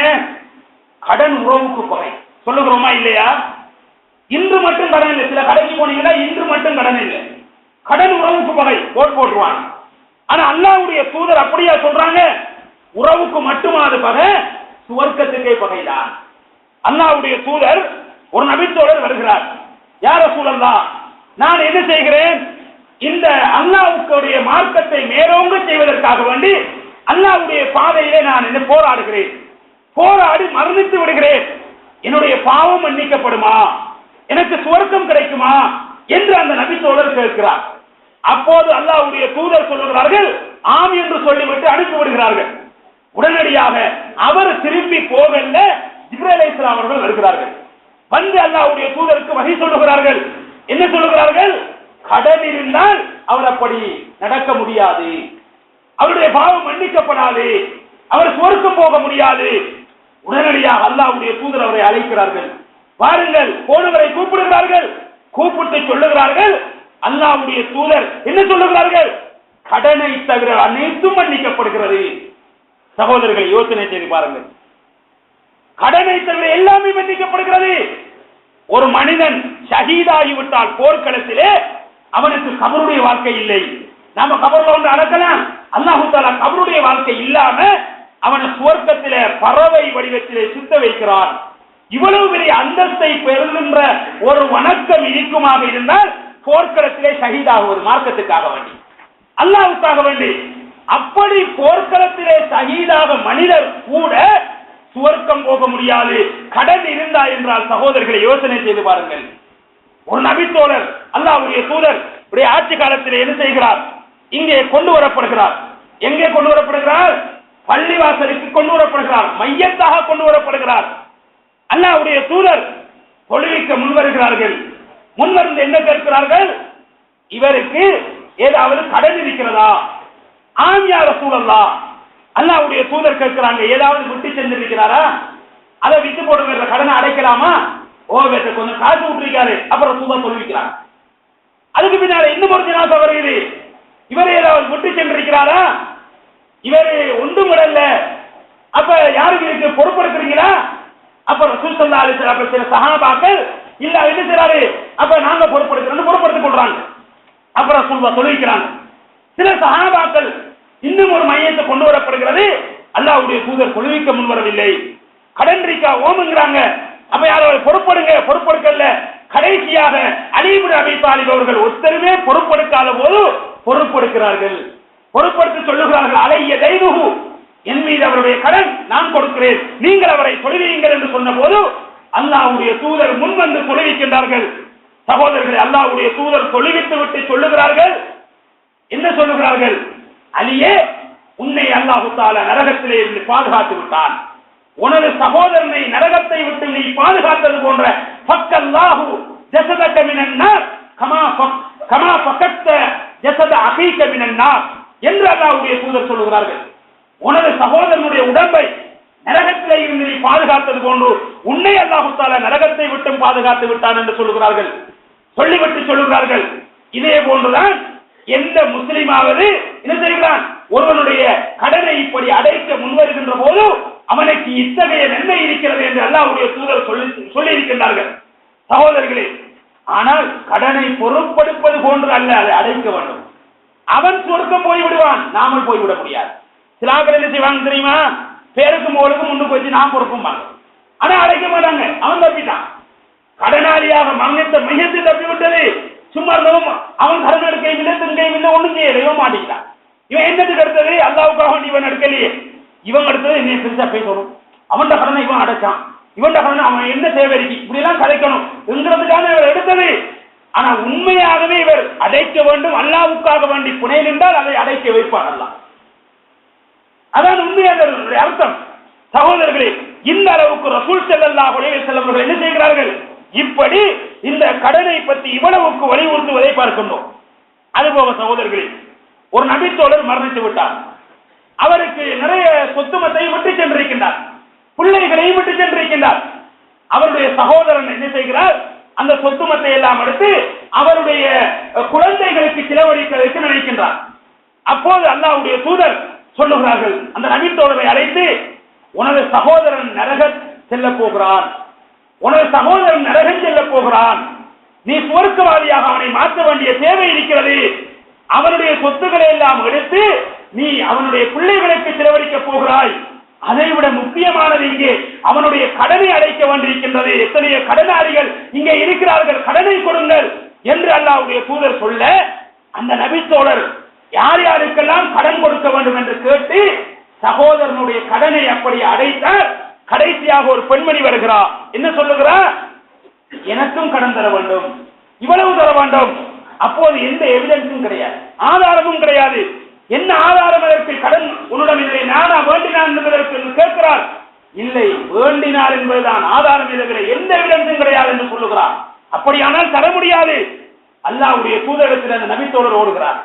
கடன் உறவுக்கு தொகை சொல்லுகிறோமா இல்லையா? இன்று மட்டும் கடன் இல்லை. சில கடைக்கு போனீங்கன்னா இன்று மட்டும் கடன் இல்லை, கடன் உறவுக்கு பகை போட்டுருவாங்க. ஆனா அல்லாஹ்வுடைய தூதர் அப்படியா சொல்றாங்க? உறவுக்கு மட்டுமா அது பகை? சுவர்க்கத்துக்கே பகைதான். அல்லாஹ்வுடைய தூதர் ஒரு நபித்தோழர் வருகிறார். யா ரசூலல்லாஹ், நான் என்ன செய்கிறேன்? இந்த அல்லாஹ்வுடைய மார்க்கத்தை மேலோங்க செய்வதற்காக வேண்டி அல்லாஹ்வுடைய பாதையிலே நான் என்ன போராடுகிறேன், போராடி மரணித்து விடுகிறேன். என்னுடைய பாவம் மன்னிக்கப்படுமா, எனக்கு சுவர்க்கம் கிடைக்குமா என்று அந்த நபித்தோழர் கேட்கிறார். அப்போது அல்லாஹ்வுடைய தூதர் சொல்லுகிறார்கள், ஆம் என்று சொல்லிவிட்டு அனுப்பி விடுகிறார்கள். உடனடியாக அவர் திரும்பி போகல, ஜிப்ரீல் அலைஹிஸ்ஸலாம் அவர்கள் வருகிறார்கள். வந்து அல்லாஹ்வுடைய தூதருக்கு வஹி சொல்லுகிறார்கள். என்ன சொல்லுகிறார்கள்? கடன் இருந்தால் அவர் அப்படி நடக்க முடியாது, அவருடைய பாவம் மன்னிக்கப்படாது, அவர் சுவர்க்கம் போக முடியாது. உடனடியாக அல்லாஹ்வுடைய தூதர் அவரை அழைக்கிறார்கள். வாருங்கள், போனவரை கூப்பிடுகிறார்கள். கூப்பிட்டு சொல்லுகிறார்கள், அல்லாஹ்வுடைய தூதர் என்ன சொல்லுகிறார்கள்? கடனை தவிர அனைத்தும் மன்னிக்கப்படுகிறது. சகோதரர்களை யோசனை செய்து பாருங்கள். கடனை தவிர எல்லாமே மன்னிக்கப்படுகிறது. ஒரு மனிதன் ஷஹீதாகிவிட்டால் போர்க்களத்திலே அவனுக்கு கபருடைய வாழ்க்கை இல்லை. நாம கபர்ல ஒன்று அடக்கலாம். அல்லாஹ் தஆலா கபருடைய வாழ்க்கை இல்லாம அவனை சுவர்க்கத்திலே பறவை வடிவத்திலே சுத்த வைக்கிறான். இவ்வளவு பெரிய அந்தஸ்தை பெறுகின்ற ஒரு வணக்கம் இருக்குமாக இருந்தால் போர்க்களத்திலே ஷஹீதாக ஒரு மார்க்கத்துக்காக வேண்டி, அல்லாஹ்வுக்காக வேண்டி, அப்படி போர்க்களத்திலே ஷஹீதாக மனிதர் கூட சுவர்க்கம் போக முடியாது கடன் இருந்தா என்றால் சகோதரர்களை யோசனை செய்து பாருங்கள். ஒரு நபித்தோழர் அல்லாஹ்வுடைய தூதர் ஆட்சி காலத்தில் என்ன செய்கிறார்? இங்கே கொண்டு வரப்படுகிறார். எங்கே கொண்டு வரப்படுகிறார்? பள்ளிவாசலுக்கு கொண்டு வரப்படுகிறார். மையத்தாக கொண்டு வரப்படுகிறார். அல்லாஹ்வுடைய தூதர் தொழுவிக்க முன்வருகிறார்கள். முன்வருந்து என்ன கேட்கிறார்கள்? இவருக்கு ஏதாவது கடன் இருக்கிறதா? ஆம் யா ரசூலல்லாஹ். அல்லாஹ்வுடைய தூதர் கேட்கிறாங்க, ஏதாவது விட்டு செஞ்சிருக்கிறாரா? அதை விட்டு போடுற கடனை அடைக்கலாமா? ஓ, வேற கொஞ்சம் காசு விட்டுருக்காரு. அப்புறம் தூதர் சொல்லிக்கிறாங்க. அதுக்கு பின்னால இன்னும் ஒரு ஜனாசா வருகிறது. இவர் ஏதாவது விட்டு சென்றிருக்கிறாரா? இவர் ஒன்றும் விடல. அப்ப யாருக்கு இருக்கு பொறுப்பெடுக்கிறீங்களா? அப்ப ரசூல் ஸல்லல்லாஹு அலைஹி வஸல்லம் சில சஹாபாக்கள் இல்ல என்ன செய்றாரு, அப்ப நாங்க பொறுப்பெடுக்கிறோம் பொறுப்பெடுத்துக் கொள்றாங்க. அப்புறம் ரசூலுல்லாஹ் சொல்லிக்கிறாங்க. சில சஹாபாக்கள் இன்னும் ஒரு மையத்தை கொண்டு வரப்படுகிறது. அல்லாஹ்வுடைய தூதர் கொள்விக்க முன்வரவில்லை. கடன் ரீக்கா ஓமுங்கிறாங்க. அப்ப யாராவது பொறுப்படுங்க, பொறுப்பெடுக்கல. கடைசியாக அலி இப்னு அபீ தாலிப் அவர்கள் ஒருத்தருமே பொறுப்பெடுக்காத போது பொறுப்பெடுக்கிறார்கள். பொறுப்பெடுத்து சொல்லுகிறார்கள், அலைய தைனுஹு, என் மீது அவருடைய கடன் நான் கொடுக்கிறேன், நீங்கள் அவரை தொழுவீங்கள் என்று சொன்ன போது அல்லாஹ்வுடைய தூதர் முன் வந்து தொழுவிக்கின்றார்கள். சகோதரர்களை, அல்லாஹ்வுடைய தூதர் தொழுவித்து விட்டு சொல்லுகிறார்கள், என்ன சொல்லுகிறார்கள்? அலியே, உன்னை அல்லாஹ் தஆலா நரகத்திலே இருந்து பாதுகாத்து விட்டான். உனது சகோதரனை நரகத்தை விட்டு நீ பாதுகாத்தது போன்ற ஃபக்கல்லாஹு ஜஸதக மினன் நார் கமா ஃபக்கத்த ஜஸத அகீக மினன் நார் என்று அல்லாஹ்வுடைய தூதர் சொல்லுகிறார்கள். உனது சகோதரனுடைய உடம்பை நரகத்திலே இருந்து நீ பாதுகாத்தது போன்று உன்னை அல்லாஹ் தஆலா நரகத்தை விட்டும் பாதுகாத்து விட்டான் என்று சொல்லுகிறார்கள். சொல்லிவிட்டு சொல்லுகிறார்கள், இதே போன்றுதான் எந்த முஸ்லிமாவது என்ன செய்கிறான், ஒருவனுடைய கடனை இப்படி அடைக்க முன்வருகின்ற போது அவனுக்கு இத்தகைய நன்மை இருக்கிறது என்று அல்லாஹ்வுடைய தூதர் சொல்லி இருக்கின்றார்கள். சகோதரர்களே, ஆனால் கடனை பொறுப்பெடுப்பது போன்று அல்ல, அதை அடைக்க வேண்டும். அவன் சொர்க்கம் போய்விடுவான், நாமல் போய்விட முடியாது. சிலாக்கள் என்ன செய்வாங்க தெரியுமா? பேருக்கும் மோளுக்கும் முன்னுக்கு வச்சு நான் பொறுப்பும் வாங்க, ஆனா அடைக்க மாட்டாங்க. அவன் தப்பிட்டான். கடனாளியாக மங்கத்த மையத்தில் தப்பி விட்டது. சும்மா அவன் கடன் எடுக்கையும் இல்லை, தின்கையும் இல்லை, ஒண்ணும் செய்யலையோ மாட்டிக்கிட்டான். இவன் என்னத்துக்கு எடுத்தது? அல்லாஹ்வுக்காக இவன் எடுக்கலையே. இவன் எடுத்தது என்ன பெருசா பேசணும், அவன் கடனை இவன் அடைச்சான், இவன் கடனை அவன் என்ன தேவை இருக்கு, இப்படி எல்லாம் கலைக்கணும் என்கிறதுக்காக இவர் எடுத்தது. ஆனா உண்மையாகவே இவர் அடைக்க வேண்டும், அல்லாஹ்வுக்காக வேண்டி புனை நின்றால் அதை அடைக்க வைப்பார் அல்லாஹ். அதான் உண்மையாக அர்த்தம். சகோதரர்களே, இந்த அளவுக்கு ரசூல் ஸல்லல்லாஹு அலைஹி வஸல்லம் அவர்கள் என்ன செய்கிறார்கள்? இப்படி இந்த கடனை பற்றி இவ்வளவுக்கு வலியுறுத்துவதை பார்க்கின்றோம். அதுபோக சகோதரர்களே, ஒரு நபித்தோழர் மரணித்து விட்டார். அவருக்கு நிறைய சொத்துமத்தை விட்டு சென்றிருக்கின்றார், பிள்ளைகளையும் விட்டு சென்றிருக்கின்றார். அவருடைய சகோதரன் என்ன செய்கிறார்? அந்த சொத்துமத்தை எல்லாம் எடுத்து அவருடைய குழந்தைகளுக்கு செலவழிப்பதற்கு நினைக்கின்றார். அப்போது அல்லாஹ்வுடைய தூதர் சொல்லுகிறார்கள், அந்த நபித்தோழரை அழைத்து, உனது சகோதரன் நரகம் செல்ல போகிறான், உனது சகோதரன் நரகம் செல்ல போகிறான், நீ சுவர்க்கவாதியாக அவனை மாற்ற வேண்டிய தேவை இருக்கிறது. அவனுடைய சொத்துக்களை எல்லாம் எடுத்து நீ அவனுடைய பிள்ளைகளுக்கு செலவழிக்க போகிறாய். அதைவிட முக்கியமானது இங்கே அவனுடைய கடனை அடைக்க வேண்டியிருக்கின்றது. எத்தனையோ கடனாளிகள் இங்கே இருக்கிறார்கள், கடனை கொடுங்கள் என்று அல்லாஹ்வுடைய தூதர் சொல்ல, அந்த நபித்தோழர் யார் யாருக்கெல்லாம் கடன் கொடுக்க வேண்டும் என்று கேட்டு சகோதரனுடைய கடனை அப்படி அடைத்தார். கடைசியாக ஒரு பெண்மணி வருகிறார். என்ன சொல்லுகிறார்? எனக்கும் கடன் தர வேண்டும், இவ்வளவு தர வேண்டும். அப்போது எந்த எவிடன்ஸும் கிடையாது, ஆதாரமும் கிடையாது. என்ன ஆதாரம் அதற்கு? கடன் உன்னிடம் இல்லை, நானா வேண்டினான் என்பதற்கு கேட்கிறார். இல்லை, வேண்டினார் என்பதுதான் ஆதாரம், இல்லை, எந்த எவிடன்ஸும் கிடையாது என்று சொல்லுகிறார். அப்படியானால் தர முடியாது. அல்லாஹ்வுடைய தூதரிடத்தில் அந்த நபித்தோழர் ஓடுகிறார்.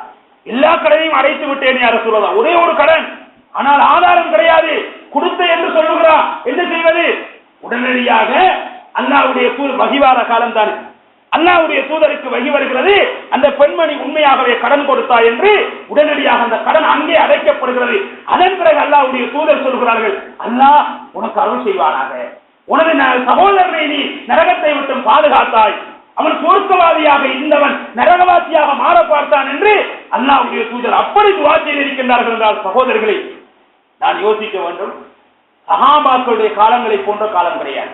எல்லா கடனையும் அடைத்து விட்டேன் யார சொல்லலாம், ஒரே ஒரு கடன், ஆனால் ஆதாரம் கிடையாது, கொடுத்த என்று சொல்லுகிறார். என்ன செய்வது? உடனடியாக அல்லாஹ்வுடைய தூதர் வகிவார காலம் தான், அல்லாஹ்வுடைய தூதருக்கு வகி வருகிறது. அந்த பெண்மணி உண்மையாகவே கடன் கொடுத்தா என்று உடனடியாக அந்த கடன் அங்கே அடைக்கப்படுகிறது. அதன் பிறகு அல்லாஹ்வுடைய தூதர் சொல்கிறார்கள், அல்லாஹ் உனக்கு அருள் செய்வானாக, உனது சகோதரனை நீ நரகத்தை விட்டு பாதுகாத்தாய், அவன் சொர்க்கவாதியாக இருந்தவன் நரகவாசியாக மாற பார்த்தான் என்று அல்லாஹ்வுடைய தூதர் அப்படி துஆ செய்திருக்கின்றார்கள் என்றால் சகோதரர்களை நான் யோசிக்க வேண்டும். சஹாபாக்களுடைய காலங்களை போன்ற காலம் கிடையாது.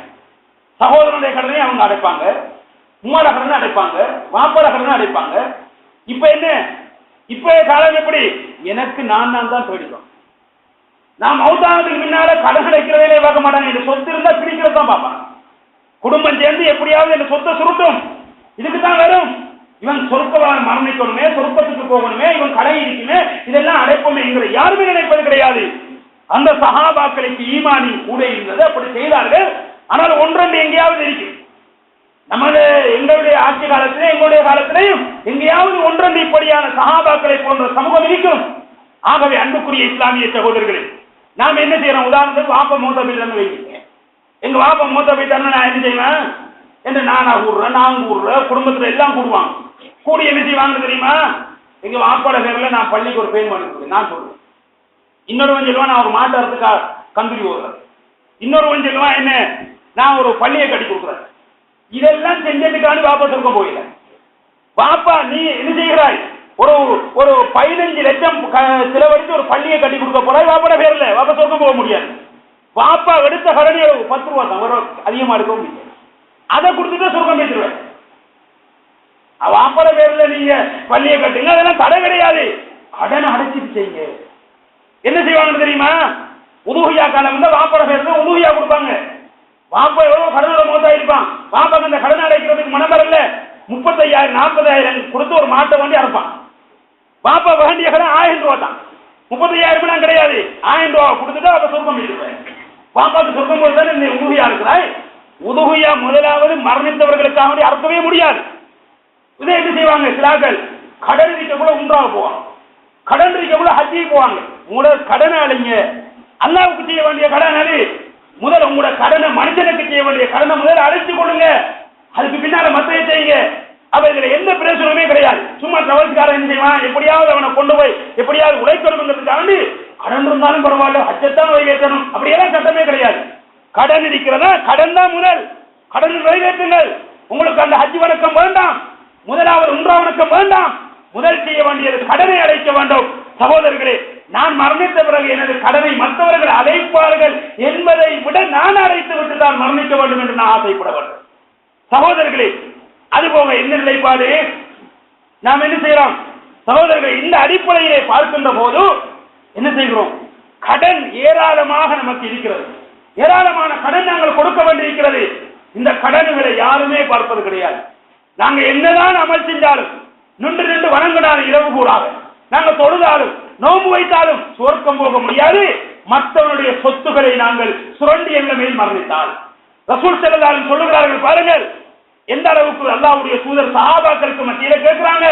சகோதரனுடைய கடனை அவங்க அடைப்பாங்க, உம்மாட கடனை அடைப்பாங்க, வாப்பாட கடனை அடைப்பாங்க. இப்ப என்ன, இப்ப காலம் எப்படி? எனக்கு நான் தான் போயிடுவோம். நான் மௌத்தானதுக்கு முன்னால கடன் அடைக்கிறதே பார்க்க மாட்டாங்க, இந்த சொத்து இருந்தா பிடிக்கிறது தான் பார்ப்பாங்க. குடும்பம் சேர்ந்து எப்படியாவது இந்த சொத்தை சுருட்டும், இதுக்கு தான் வரும். இவன் சொர்க்கவாக மரணிக்கணுமே, சொர்க்கத்துக்கு போகணுமே, இவன் கடை இருக்குமே, இதெல்லாம் அடைப்போமே என்கிற யாருமே நினைப்பது கிடையாது. அந்த சஹாபாக்களுக்கு ஈமானின் கூட இருந்தது, அப்படி செய்தார்கள். ஆனால் ஒன்றொன்று எங்கேயாவது இருக்கு. நமது எங்களுடைய ஆட்சி காலத்திலே எங்களுடைய காலத்திலேயும் எங்கேயாவது ஒன்றொன்று இப்படியான சஹாபாக்களை போன்ற சமூகம் இருக்கும். ஆகவே அன்புக்குரிய இஸ்லாமிய சகோதரர்களே, நாம் என்ன செய்யறோம்? உதாரணத்துக்கு வாப்ப மூத்தபில் வைக்கிறேன், எங்க வாப்பா மூத்த போயிட்டாருன்னா நான் என்ன செய்வேன் என்று நானா கூடுறேன், நான் கூடுறேன், குடும்பத்துல எல்லாம் கூடுவாங்க. கூடி என்ன செய்வாங்கன்னு தெரியுமா? எங்க வாப்பாட பேர்ல நான் பள்ளிக்கு ஒரு பெயின் பண்ணி நான் சொல்றேன். இன்னொருவன் சொல்லுவான் நான் ஒரு மாட்டாரத்துக்கு கந்தூரி ஓடுறேன். இன்னொருவன் சொல்லுவான் என்ன நான் ஒரு பள்ளியை கட்டி கொடுக்குறேன். இதெல்லாம் செஞ்சதுக்கான வாப்பா சொர்க்கம் போயில. வாப்பா நீ என்ன செய்கிறாய்? ஒரு ஒரு 15 லட்சம் செலவழித்து ஒரு பள்ளியை கட்டி கொடுக்க போறாய், வாப்பாட பேர்ல வாப்பா சொர்க்கம் போக முடியாது. பாப்பா எடுத்த கடனை 10 ரூபா தான், ஒரு அதிகமா இருக்கவும் முடியாது. அதை கொடுத்துட்டு சொர்க்கம் பேசிடுவேன். வாப்பாட பேர்ல நீங்க பள்ளியை கட்டுங்க, அதெல்லாம் தடை கிடையாது. கடனை அடைச்சிட்டு செய்யுங்க. என்ன செய்வாங்கன்னு தெரியுமா? உதுகையா காலம் வந்து வாப்பாட பேர்ல உதுகையா கொடுப்பாங்க. வாப்பா எவ்வளவு கடனோட மோசா இருப்பான், வாப்பாக்கு அந்த கடனை அடைக்கிறதுக்கு மனமர இல்ல, 35,000 40,000 கொடுத்து ஒரு மாட்டை வண்டி அறுப்பான். பாப்பா வேண்டிய கடன் 1000 ரூபா தான், 35,000 கிடையாது, 1000 ரூபா கொடுத்துட்டு அப்ப சொர்க்கம் பேசிடுவேன். பாப்பாக்கு சொர்க்கம் போது தானே நீ உதுகையா இருக்கிறாய். உதுகையா முதலாவது மரணித்தவர்களுக்காக அறுக்கவே முடியாது. இதை என்ன செய்வாங்க? சிலாக்கள் கடன் இருக்கக்குள்ள உண்டாக போவாங்க, கடன் இருக்கக்குள்ள ஹஜ்ஜி போவாங்க. உங்களோட கடனை அழிங்க, அல்லாவுக்கு செய்ய வேண்டிய கடன் அது. முதல்ல உங்களோட கடனை மனுஷனுக்கு செய்ய வேண்டிய கடனை முதல்ல அழைச்சு கொடுங்க, அதுக்கு பின்னால மத்தைய செய்யுங்க. அப்ப இதுல எந்த பிரச்சனையுமே கிடையாது. சும்மா டிராவல்ஸ்காரன் என்ன செய்வான்? எப்படியாவது அவனை கொண்டு போய் எப்படியாவது உழைக்கணுங்கிறதுக்காண்டி கடன் இருந்தாலும் பரவாயில்ல ஹஜ்ஜத்தான் நிறைவேற்றணும், அப்படியெல்லாம் சட்டமே கிடையாது. கடன் இருக்கிறதா? கடன் தான் முதல், கடன் நிறைவேற்றுங்கள். உங்களுக்கு அந்த ஹஜ் வணக்கம் வேண்டாம், முதலாவது உம்ரா வணக்கம் வேண்டாம். முதல் செய்ய வேண்டியது கடனை அடைக்க வேண்டும். சகோதரர்களே, நான் மரணித்த பிறகு எனது கடனை மற்றவர்கள் அடைப்பார்கள் என்பதை விட நான் அடைத்து விட்டு தான் மரணிக்க வேண்டும் என்று நான் ஆசைப்பட வேண்டும். சகோதரர்களே, அதுபோக என்ன நிலைப்பாடு நாம் என்ன செய்யறோம்? சகோதரர்கள், இந்த அடிப்படையிலே பார்க்கின்ற போது என்ன செய்கிறோம்? கடன் ஏராளமாக நமக்கு இருக்கிறது, ஏராளமான கடன் நாங்கள் கொடுக்க வேண்டியிருக்கிறது. இந்த கடன்களை யாருமே பார்ப்பது கிடையாது. நாங்க என்னதான் அமல் செஞ்சாலும், நின்று வணங்கினாலும் இரவு கூறாக நாங்க தொழுதாலும் நோம்பு வைத்தாலும் சுவர்க்கம் போக முடியாது. மற்றவனுடைய சொத்துக்களை நாங்கள் சுரண்டி என்ற மேல் மரணித்தால் ரசூல் ஸல்லல்லாஹு அலைஹி சொல்லுகிறார்கள் பாருங்கள் எந்த அளவுக்கு அல்லாஹ்வுடைய தூதர் சஹாபாக்களுக்கு மத்தியில கேட்கிறாங்க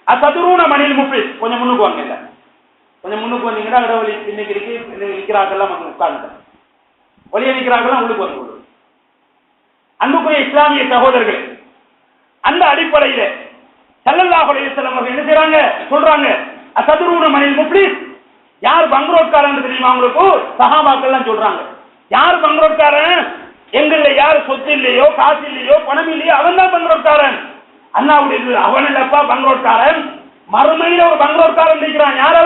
அசதுரூன மணில் முஃப்லிஸ் கொஞ்சம் முன்னுக்கு வாங்க இல்ல கொஞ்சம் முன்னுக்கு வந்தீங்கன்னா இடவழி இன்னைக்கு நிற்கிறார்கள்லாம் வந்து உட்கார்ந்து வழியை நிற்கிறார்கள்லாம் உள்ளுக்கு வந்து அன்புக்குரிய இஸ்லாமிய சகோதரர்கள் அந்த அடிப்படையில ஸல்லல்லாஹு அலைஹி வஸல்லம் அவர்கள் என்ன செய்றாங்க சொல்றாங்க அசதுரூன மணில் முஃப்லிஸ் யார் பங்கரோட்காரன் தெரியுமா உங்களுக்கு சஹாபாக்கள் எல்லாம் சொல்றாங்க யார் பங்கரோட்காரன் எங்கள்ல யார் சொத்து இல்லையோ காசு இல்லையோ பணம் இல்லையோ அவன் தான் பங்கரோட்காரன் அல்லாஹ்வுடைய அவன் இல்லப்பா பங்கரோட்காரன் மறுமையில ஒரு பங்கரோட்காரன் இருக்கிறான் யார்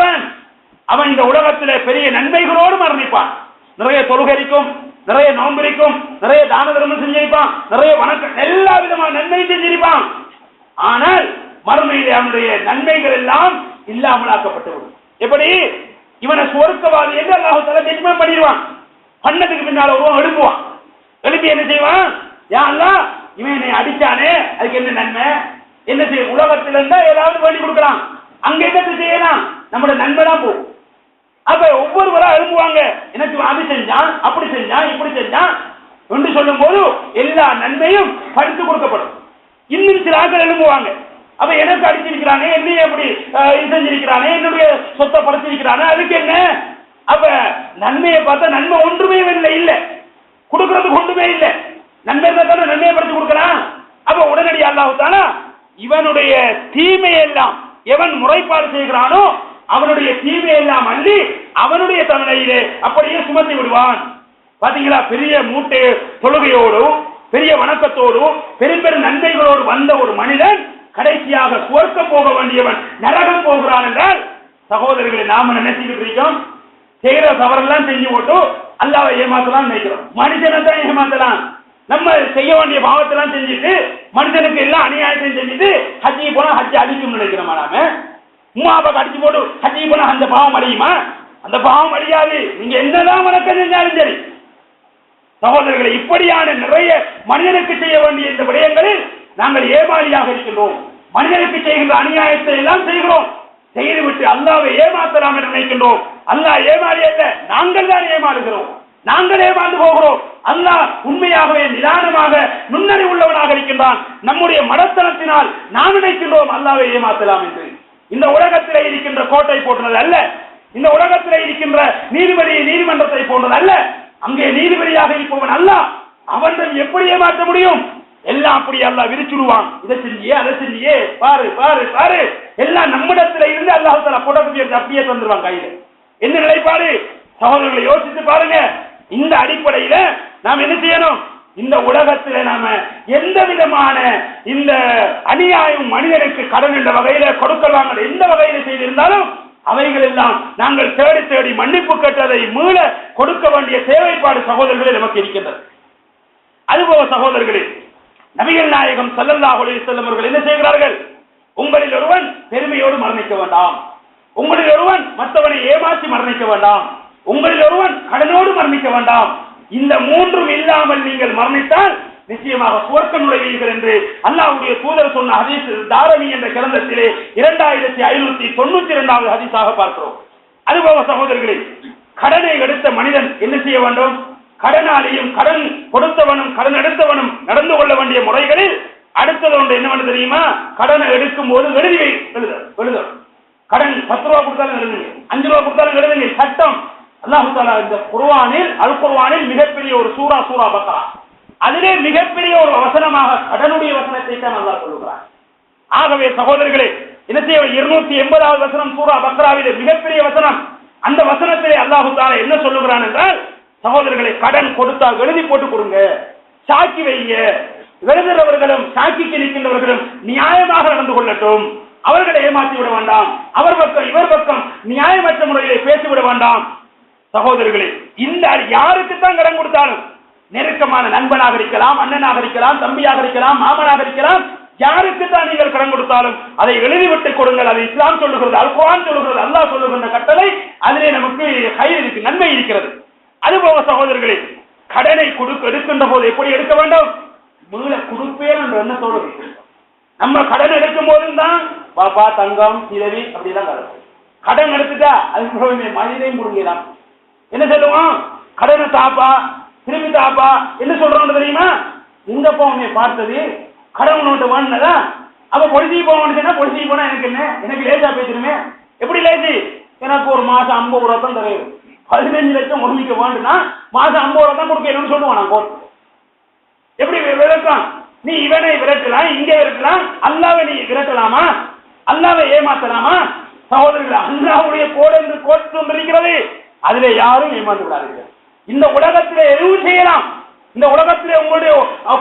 அவன் இந்த உலகத்திலே பெரிய நன்மைகளோடு மரணிப்பான் நிறைய தொழுகைக்கும் நிறைய நோம்பிரிக்கும் நிறைய தான தர்மம் செஞ்சிருப்பான் நிறைய வணக்கம் எல்லா விதமான நன்மை செஞ்சிருப்பான் ஆனால் மறுமையிலே அவனுடைய நன்மைகள் எல்லாம் இல்லாமலாக்கப்பட்டு விடும் எப்படி இவனை சுவர்க்கவாதி என்று அல்லாஹ் தஆலா ஜட்ஜ்மென்ட் பண்ணிடுவான் பண்ணதுக்கு பின்னால ஒருவன் எழுப்புவான் எழுப்பி என்ன செய்வான் யா அல்லாஹ் இவன் என்னை அடிச்சானே அதுக்கு என்ன நன்மை என்ன செய்ய உலகத்தில் இருந்தா ஏதாவது பண்ணி கொடுக்கலாம் அங்க என்ன செய்யலாம் நம்மளோட நன்மை தான் போகும் அப்ப ஒவ்வொருவரா எழுப்புவாங்க எனக்கு அது செஞ்சான் அப்படி செஞ்சான் இப்படி செஞ்சான் என்று சொல்லும் போது எல்லா நன்மையும் பறித்து கொடுக்கப்படும் இன்னும் சில ஆட்கள் எழுப்புவாங்க அப்ப எனக்கு அடிச்சிருக்கிறானே என்னையே எப்படி செஞ்சிருக்கிறானே என்னுடைய சொத்தை படைச்சிருக்கிறானே அதுக்கு என்ன அப்ப நன்மையை பார்த்தா நன்மை ஒன்றுமே இல்லை கொடுக்கறதுக்கு ஒன்றுமே இல்லை நன்மை தானே நன்மையை படுத்தி கொடுக்கலாம் அப்ப உடனடி அல்லாஹ் தஆலா இவனுடைய தீமையெல்லாம் எவன் முறைப்பாடு செய்கிறானோ அவனுடைய தீமையெல்லாம் அள்ளி அவனுடைய தவணையிலே அப்படியே சுமத்தி விடுவான் பாத்தீங்களா பெரிய மூட்டை தொழுகையோடு பெரிய வணக்கத்தோடு பெரும் பெரும் நன்மைகளோடு வந்த ஒரு மனிதன் கடைசியாக சுவர்க்கம் போக வேண்டியவன் நரகம் போகிறான் என்றால் சகோதரர்களை நாம நினைச்சுக்கிட்டு இருக்கோம் செய்கிற தவறெல்லாம் செஞ்சு போட்டு அல்லாஹ்வை ஏமாத்தலாம் நினைக்கிறோம் மனுஷனை தான் ஏமாத்தலாம் நம்ம செய்ய வேண்டிய பாவத்தெல்லாம் செஞ்சுட்டு மனுஷனுக்கு எல்லாம் அநியாயத்தையும் செஞ்சுட்டு ஹஜ்ஜி போனா ஹஜ்ஜி அழிக்கும் நினைக்கிறோம் நாம உம்மாவை அடிச்சு போட்டு ஹஜ்ஜி போனா அந்த பாவம் அழியுமா அந்த பாவம் அழியாது நீங்க என்னதான் வணக்கம் செஞ்சாலும் சரி சகோதரர்களை இப்படியான நிறைய மனிதனுக்கு செய்ய வேண்டிய இந்த விடயங்களில் நாங்கள் ஏமாளியாக இருக்கின்றோம் மனிதனுக்கு செய்கின்ற அநியாயத்தை எல்லாம் செய்கிறோம் செய்துவிட்டு அல்லாஹ்வை ஏமாத்தலாம் என்று நினைக்கின்றோம் அல்லாஹ் ஏமாளி அல்ல நாங்கள் தான் ஏமாறுகிறோம் நாங்கள் ஏமாந்து போகிறோம் அல்லாஹ் உண்மையாகவே நிதானமாக நுண்ணறிவு உள்ளவனாக இருக்கின்றான் நம்முடைய மடத்தனத்தினால் நாம் நினைக்கின்றோம் அல்லாஹ்வை ஏமாத்தலாம் என்று இந்த உலகத்திலே இருக்கின்ற கோட்டை போன்றது அல்ல இந்த உலகத்திலே இருக்கின்ற நீதிமன்றத்தை போன்றது அல்ல அங்கே நீதிபதியாக இருப்பவன் அல்லாஹ் அவன் எப்படி ஏமாற்ற முடியும் எல்லாம் அப்படி அல்லாஹ் விரிச்சுடுவான் இதை செஞ்சியே அதை செஞ்சியே பாரு பாரு பாரு எல்லாம் நம்மிடத்துல இருந்து அல்லாஹ் தஆலா போட்டது அப்படியே தந்துருவான் கையில என்ன நிலைப்பாடு சகோதரர்களை யோசித்து பாருங்க இந்த அடிப்படையில நாம் என்ன செய்யணும் இந்த உலகத்தில நாம எந்த விதமான இந்த அநியாயம் மனிதனுக்கு கடன் என்ற வகையில கொடுக்கல் வாங்கல் எந்த வகையில செய்திருந்தாலும் அவைகள் எல்லாம் நாங்கள் தேடி தேடி மன்னிப்பு கேட்டதை மீள கொடுக்க வேண்டிய தேவைப்பாடு சகோதரர்களே நமக்கு இருக்கின்றது அதுபோல சகோதரர்களே நபிகள் நாயகம் ஸல்லல்லாஹு அலைஹி வஸல்லம் அவர்கள் என்ன செய்கிறார்கள் உங்களில் ஒருவன் பெருமையோடு மரணிக்க வேண்டாம் உங்களில் ஒருவன் மற்றவனை ஏமாற்றி மரணிக்க வேண்டாம் உங்களில் ஒருவன் கடனோடு மரணிக்க வேண்டாம் இந்த மூன்றும் இல்லாமல் நீங்கள் மரணித்தால் நிச்சயமாக சுவர்க்கம் நுழைவீர்கள் என்று அல்லாஹ்வுடைய தூதர் சொன்ன ஹதீஸ் தாரமி என்ற கிரந்தத்திலே 2592வது ஹதீஸாக பார்க்கிறோம் அதுபோல சகோதரர்களே கடனை எடுத்த மனிதன் என்ன செய்ய வேண்டும் கடனாளியும் கடன் கொடுத்தவனும் கடன் எடுத்தவனும் நடந்து கொள்ள வேண்டிய முறைகளில் அடுத்தது ஒன்று என்னவென்று தெரியுமா கடனை எடுக்கும் போது எழுத கடன் 10 ரூபா கொடுத்தாலும் எழுதுங்க 5 ரூபா கொடுத்தாலும் எழுதுங்க சட்டம் அல்லாஹ் தஆலா இந்த குர்ஆனில் மிகப்பெரிய ஒரு சூரா பக்ரா அதிலே மிகப்பெரிய ஒரு வசனமாக கடனுடைய வசனத்தை தான் அல்லாஹ் சொல்லுகிறார் ஆகவே சகோதரர்களே என்ன செய்ய 280வது வசனம் சூரா பக்ராவிலே மிகப்பெரிய வசனம் அந்த வசனத்திலே அல்லாஹ் தஆலா என்ன சொல்லுகிறான் என்றால் சகோதரர்களை கடன் கொடுத்தால் எழுதி போட்டு கொடுங்க சாட்சி வைங்க எழுதுறவர்களும் சாட்சிக்கு நிற்கின்றவர்களும் நியாயமாக நடந்து கொள்ளட்டும் அவர்களை ஏமாற்றி விட வேண்டாம் அவர் பக்கம் இவர் பக்கம் நியாயமற்ற முறையிலே பேசிவிட வேண்டாம் சகோதரர்களே இந்த யாருக்கு தான் கடன் கொடுத்தாலும் நெருக்கமான நண்பனாக இருக்கலாம் அண்ணனாக இருக்கலாம் தம்பியாக இருக்கலாம் மாமனாக இருக்கலாம் யாருக்கு தான் நீங்கள் கடன் கொடுத்தாலும் அதை எழுதிவிட்டு கொடுங்கள் அதை இஸ்லாம் சொல்லுகிறது அல் குர்ஆன் சொல்லுகிறது அல்லாஹ் சொல்லுகின்ற கட்டளை அதிலே நமக்கு கயிறு இருக்கு நன்மை இருக்கிறது அதுபோக சகோதரர்களே கடனை எடுக்கின்ற போது எப்படி எடுக்க வேண்டும் முதல்ல கொடுப்பேன் என்ற எண்ணத்தோடு நம்ம கடன் எடுக்கும் போதும் தான் பாப்பா தங்கம் சிலவி அப்படிலாம் கடன் எடுத்துட்டா அதுக்கு மனிதையும் முடிங்கலாம் என்ன சொல்லுவோம்? கடனை தாப்பா, திருப்பி தாப்பா என்ன சொல்றோம் தெரியுமா? எங்கப்பா உன்னை பார்த்தது, கடன் நோட்டு வாங்கினதா? அப்ப பொலிசி போவான்னு பொலிசி போனா எனக்கு என்ன, எனக்கு லேசா பேசிடுமே. எப்படி லேசி? எனக்கு ஒரு மாசம் 50 ரூபா தான் தரையும், 15 லட்சம் ஒருமிக்க வாண்டுனா மாசம் 50 ரூபா தான் கொடுக்கணும்னு சொல்லுவான். நான் கோர்ட்டு எப்படி விரட்டான்? நீ இவனை விரட்டலாம், இங்கே விரட்டலாம், அல்லாவை நீ விரட்டலாமா? அல்லாவை ஏமாத்தலாமா? சகோதரர்கள், அல்லாவுடைய கோடு என்று கோர்த்து கொண்டிருக்கிறது. அதிலே யாரும் ஏமாந்து விடாதீர்கள். இந்த உலகத்திலே எதுவும் செய்யலாம். இந்த உலகத்திலே உங்களுடைய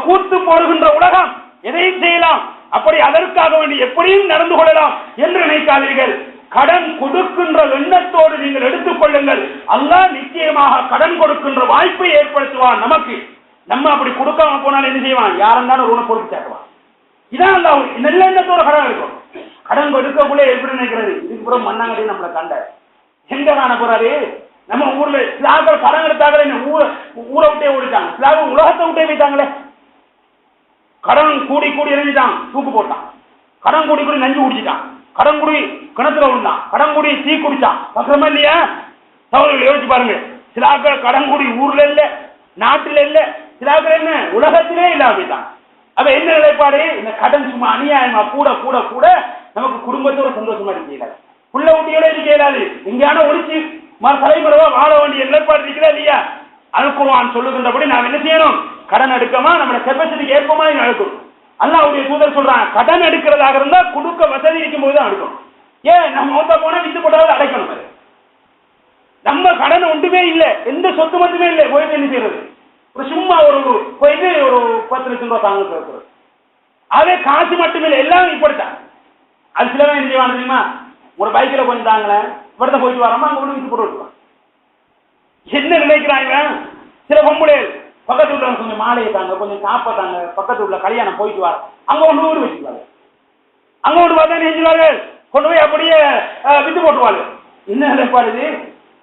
கூத்து போடுகின்ற உலகம் எதையும் செய்யலாம். அப்படி அதற்காக வேண்டி எப்படியும் நடந்து கொள்ளலாம் என்று நினைக்காதீர்கள். கடன் கொடுக்கின்ற எண்ணத்தோடு நீங்கள் எடுத்துக் கொள்ளுங்கள். அல்லாஹ் நிச்சயமாக கடன் கொடுக்கின்ற வாய்ப்பை ஏற்படுத்துவான் நமக்கு. நம்ம அப்படி கொடுக்காம போனாலும் என்ன செய்வான்? யாரென்றாலும் ஒரு பொறுப்பு சேர்க்குவான். இதான் அல்லாஹ் நல்ல எண்ணத்தோட கடன் எடுக்கும். கடன் கொடுக்கக்குள்ளே எப்படி நினைக்கிறது? இதுக்கு புறம் மண்ணாங்கடி நம்மளை கண்ட எங்க காண போறாரு? நம்ம ஊர்ல சிலாக்கள் கடன் எடுத்தாங்களே, ஊரை விட்டே ஓடிட்டாங்க. சிலாக்கள் உலகத்தை விட்டே போயிட்டாங்களே. கடன் கூடி கூடி எரிஞ்சிட்டான், தூக்கு போட்டான். கடன் கூடி கூடி நஞ்சு குடிச்சிட்டான். கடன் குடி கிணத்துல விழுந்தான். கடன் குடி தீ குடிச்சான். பக்கமா இல்லையா? சகோதரர்கள் யோசிச்சு பாருங்க. சிலாக்கள் கடன் குடி ஊர்ல இல்ல, நாட்டுல இல்ல, சிலாக்கள் என்ன உலகத்திலே இல்லாம போயிட்டான். அப்ப என்ன நிலைப்பாடு? இந்த கடன் சும்மா அநியாயமா கூட கூட கூட நமக்கு குடும்பத்தோட சந்தோஷமா இருக்க புள்ள ஊட்டியோட இருக்க இயலாது. எங்கேயான ஒழிச்சு தலைமுறைவா வாழ வேண்டிய நிலைப்பாடு இருக்கிறா இல்லையா? அல்குர்ஆன் சொல்லுகின்றபடி நாம் என்ன செய்யணும்? கடன் எடுக்கமா, நம்ம கெப்பாசிட்டிக்கு ஏற்பமா எடுக்கணும். அல்லாஹ்வுடைய தூதர் சொல்றாங்க, கடன் எடுக்கிறதாக இருந்தா கொடுக்க வசதி இருக்கும் போது தான் எடுக்கணும். ஏன் நம்ம மொத்த போனா வித்து போட்டாவது அடைக்கணும். நம்ம கடன் ஒன்றுமே இல்லை, எந்த சொத்து மட்டுமே இல்லை. போயிட்டு என்ன செய்யறது? ஒரு சும்மா ஒரு போயிட்டு ஒரு 10 லட்சம் ரூபாய் தாங்க கேட்கறது. அதே காசு மட்டுமே இல்லை, எல்லாம் இப்படித்தான். அது சிலவன் என்ன செய்வாங்க தெரியுமா? ஒரு பைக்கில் கொஞ்சம் தாங்களேன், இவரத்தை போயிட்டு வராம அங்க ஒன்று வித்து போட்டு விட்டுருவான். என்ன நினைக்கிறாங்க? சில பொம்பளை பக்கத்து வீட்டுல கொஞ்சம் மாலையை தாங்க, கொஞ்சம் சாப்பாட்டாங்க, பக்கத்து வீட்டுல கல்யாணம் போயிட்டு வர அங்க ஒன்று ஊர் வச்சுக்குவாங்க. அங்க ஒன்று பார்த்தா செஞ்சுவார்கள், கொண்டு போய் அப்படியே வித்து போட்டுவாங்க. என்ன நினைப்பாரு?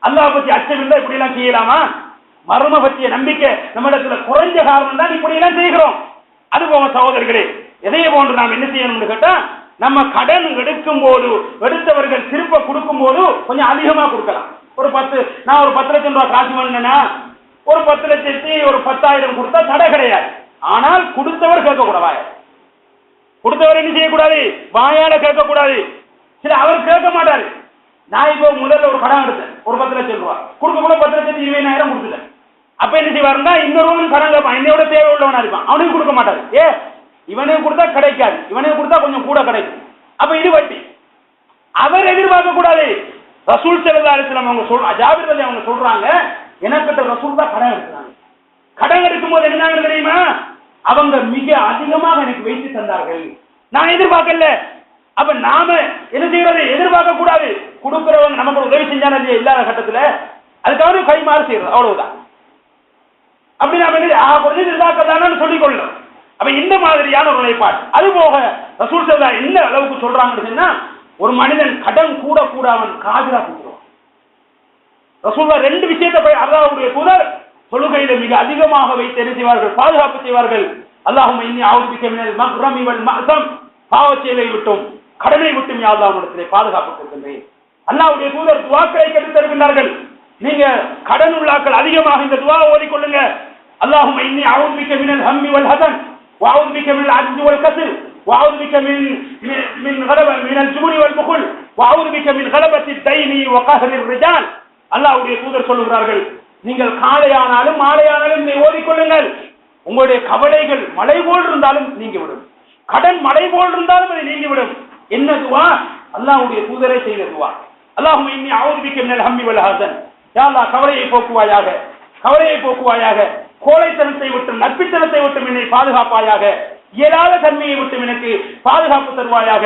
அல்லாஹ் பத்தி அச்சம் இருந்தா இப்படி எல்லாம் செய்யலாமா? மர்ம பற்றிய நம்பிக்கை நம்மிடத்துல குறைஞ்ச காரணம் தான் இப்படி எல்லாம் செய்கிறோம். அது போக சகோதரர்களே, எதையே போன்று நாம் என்ன செய்யணும்னு கேட்டா, நம்ம கடன் எடுக்கும் போது எடுத்தவர்கள் திருப்ப கொடுக்கும் போது கொஞ்சம் அதிகமா கொடுக்கலாம். ஒரு 10 லட்சம் ரூபாய் காசு வாங்கினா ஒரு 10 லட்சத்தி ஒரு 10,000 கொடுத்தா தடை கிடையாது. ஆனால் கொடுத்தவர் கேட்கக்கூடாது. கொடுத்தவர் என்ன செய்யக்கூடாது? வாயால கேட்கக்கூடாது. சில அவர் கேட்க மாட்டாரு. நான் இப்போ முதல்ல ஒரு கடன் எடுத்தேன், ஒரு 10 லட்சம் ரூபாய் கொடுக்க கூட 10,20,000 கொடுத்துட்டேன். அப்ப என்ன செய்வாருன்னா இன்னொருவன் கடன் கேட்பான், என்னையோட தேவை உள்ளவனா இருப்பான், அவனுக்கு கொடுக்க மாட்டாரு. இவனுக்கு கொடுத்தா கிடைக்காது, இவனுக்கு கொடுத்தா கொஞ்சம் கூட கிடைக்கும். அப்ப இது வட்டி. அவர் எதிர்பார்க்க கூடாது. ரசூல் ஸல்லல்லாஹு அலைஹி வஸல்லம் அவங்க ஜாபிர் ரலி அவங்க சொல்றாங்க, எனக்கிட்ட ரசூல் தான் கடன் எடுக்கிறாங்க. கடன் எடுக்கும் போது என்ன தெரியுமா? அவங்க மிக அதிகமாக எனக்கு வைத்து தந்தார்கள், நான் எதிர்பார்க்கல. அப்ப நாம என்ன செய்யறது? எதிர்பார்க்க கூடாது. கொடுக்கிறவங்க நமக்கு உதவி செஞ்சான இல்லாத கட்டத்துல அதுக்காக கைமாறு செய்யறது, அவ்வளவுதான். அப்படி நாம கொஞ்சம் எதிர்பார்க்கதானு சொல்லிக் கொள்ளணும். அப்ப இந்த மாதிரியான ஒரு நிலைப்பாடு. அது போக ரசூல் ஸல்லல்லாஹு எந்த அளவுக்கு சொல்றாங்கன்னு சொன்னா, ஒரு மனிதன் கடன் கூட கூட அவன் காதிரா கொடுத்துருவான். ரசூலுல்லாஹ் 2 விஷயத்தை போய் அல்லாஹ்வுடைய தூதர் தொழுகையில மிக அதிகமாக வைத்து என்ன செய்வார்கள்? பாதுகாப்பு செய்வார்கள். அல்லாஹும்ம இன்னி அஊது பிக மினல் மக்ரமி வல் மஅஸம், பாவச் செயலை விட்டும் கடனை விட்டும் யா அல்லாஹ் உன்னிடத்திலே பாதுகாப்பு கேட்கின்றேன். அல்லாஹ்வுடைய தூதர் துஆக்களை கற்றுத் தருகின்றார்கள். நீங்க கடன் உள்ளாக்கள் அதிகமாக இந்த துஆ ஓதிக்கொள்ளுங்க. அல்லாஹும்ம இன்னி அஊது பிக மினல் ஹம்மி வல் ஹஸன் வஅஊது பிக மினல் அஜ்ஜி வல் கஸ்ல் வஅஊது பிக மின் கலப மினல் ஜுபுரி வல் புகுல் வஅஊது பிக மின் கலபத்தி தைனி வ கஹ்ரிர் ரிஜால். அல்லாஹ்வுடைய தூதர் சொல்லுகிறார்கள், நீங்கள் காலையானாலும் மாலையானாலும் இதை ஓதிக்கொள்ளுங்கள். உங்களுடைய கவலைகள் மலை போல் இருந்தாலும் நீங்கிவிடும், கடன் மலை போல் இருந்தாலும் அதை நீங்கிவிடும். என்ன துவா? அல்லாஹ்வுடைய தூதரை செய்த துவா. அல்லாஹும்ம இன்னி அஊது பிக மினல் ஹம்மி வல் ஹஸன். யா அல்லாஹ் கவலையை போக்குவாயாக, கவலையை போக்குவாயாக. கோழைத்தனத்தை விட்டு நட்பித்தனத்தை விட்டு என்னை பாதுகாப்பாயாக. இயலாத தன்மையை விட்டு எனக்கு பாதுகாப்பு தருவாயாக.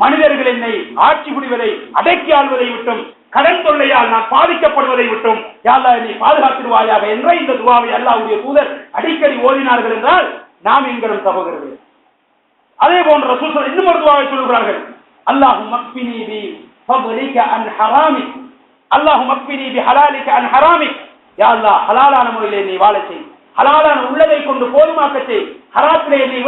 மனிதர்கள் என்னை ஆட்சி புரிவதை அடக்கி ஆள்வதை விட்டும் கடன் தொல்லையால் நான் பாதிக்கப்படுவதை விட்டும் யா அல்லாஹ் என்னை பாதுகாத்துடுவாயாக என்ற இந்த துவாவை அல்லாஹ்வுடைய தூதர் அடிக்கடி ஓதினார்கள் என்றால் நாம் என்கிறோம் சகோதரர்கள். அதே போன்ற ரசூல் இன்னும் ஒரு துவாவை சொல்கிறார்கள், அல்லாஹும்ம மக்ஃபினி பி ஃபضلிக அன் ஹராமிக், அல்லாஹும்ம மக்ஃபினி பி ஹலாலிக அன் ஹராமிக். யா அல்லாஹ் ஹலாலான முறையில் என்னை வாழச் செய், ஹலாலான உள்ளதை கொண்டு போதுமாக்க செய், ஹராத்திலே என்னை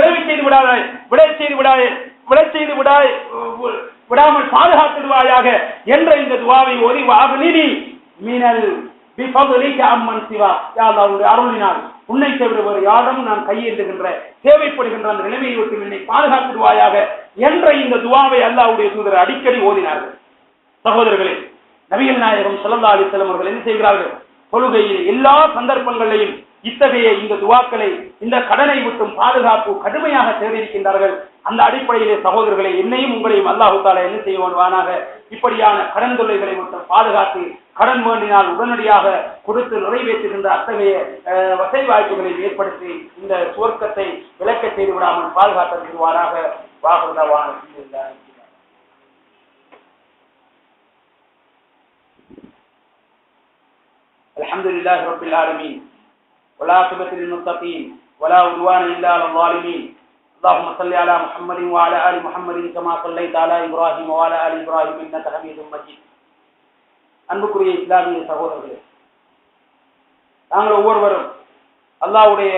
விடாமல் பாதுகாத்துடுவாயாக என்ற இந்த துவாவை ஓதி வாக்னினி மினல் அம்மன் சிவா யாருடைய அருளினால் உன்னை தவிர வேறு யாரும் நான் கையேந்துகின்ற தேவைப்படுகின்ற அந்த நிலைமையை விட்டு என்னை பாதுகாத்துடுவாயாக என்ற இந்த துவாவை அல்லாஹ்வுடைய தூதர் அடிக்கடி ஓதினார்கள். சகோதரர்களே, நபிகள் நாயகம் ஸல்லல்லாஹு அலைஹி வஸல்லம் அவர்கள் என்ன செய்கிறார்கள்? தொழுகையில் எல்லா சந்தர்ப்பங்களிலும் இத்தகைய இந்த துவாக்களை, இந்த கடனை விட்டும் பாதுகாப்பு கடுமையாக தேடியிருக்கின்றார்கள். அந்த அடிப்படையிலே சகோதரர்களை, என்னையும் உங்களையும் அல்லாஹ் தஆலா என்ன செய்வானாக, இப்படியான கடன் தொல்லைகளை விட்டும் பாதுகாத்து கடன் வேண்டினால் உடனடியாக கொடுத்து நிறைவேற்றுகின்ற அத்தகைய வசதி வாய்ப்புகளை ஏற்படுத்தி இந்த சுவர்க்கத்தை விளக்க செய்து விடாமல் பாதுகாத்து தருவாராக. வாகுதாவான அல்ஹம்துலில்லாஹி ரப்பில் ஆலமீன் والعاقبة للمتقين ولا عدوان إلا على الظالمين. اللهم صل على محمد وعلى آل محمد كما صليت على إبراهيم وعلى آل إبراهيم إنك حميد مجيد. அன்புக்குரிய இஸ்லாமிய சகோதரர்களே, நாங்கள் ஒவ்வொருவரும் அல்லாஹ்வுடைய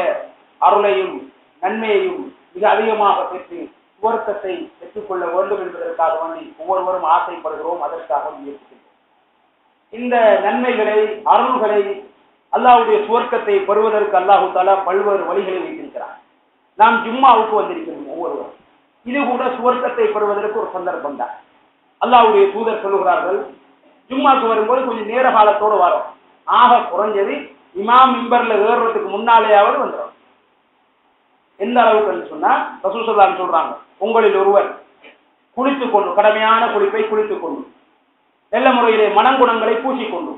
அருளையும் நன்மையையும் மிக அதிகமாக பெற்று சுவர்க்கத்தை பெற்றுக்கொள்ள வேண்டும் என்பதற்காக வேண்டி ஒவ்வொருவரும் ஆசைப்படுகிறோம். அதற்காக முயற்சிக்கிறோம். இந்த நன்மைகளை, அருள்களை, அல்லாஹ்வுடைய சுவர்க்கத்தை பெறுவதற்கு அல்லாஹ் தஆலா பல்வேறு வழிகளை வைத்திருக்கிறார். நாம் ஜும்மாவுக்கு வந்திருக்கிறோம் ஒவ்வொருவரும். இது கூட சுவர்க்கத்தை பெறுவதற்கு ஒரு சந்தர்ப்பம் தான். அல்லாஹ்வுடைய தூதர் சொல்லுகிறார்கள், ஜும்மாக்கு வரும்போது கொஞ்சம் நேர காலத்தோடு வரும். ஆக குறைஞ்சது இமாம் மிம்பர்ல ஏறுறதுக்கு முன்னாலேயாவது வந்துடும். எந்த அளவுக்கு சொன்னா ரசூல் ஸல்லல்லாஹு அலைஹி வஸல்லம் சொல்றாங்க, உங்களில் ஒருவர் குளித்துக் கொண்டு, கடமையான குளிப்பை குளித்துக் கொண்டு, நல்ல முறையிலே மனங்குணங்களை பூசிக்கொண்டு,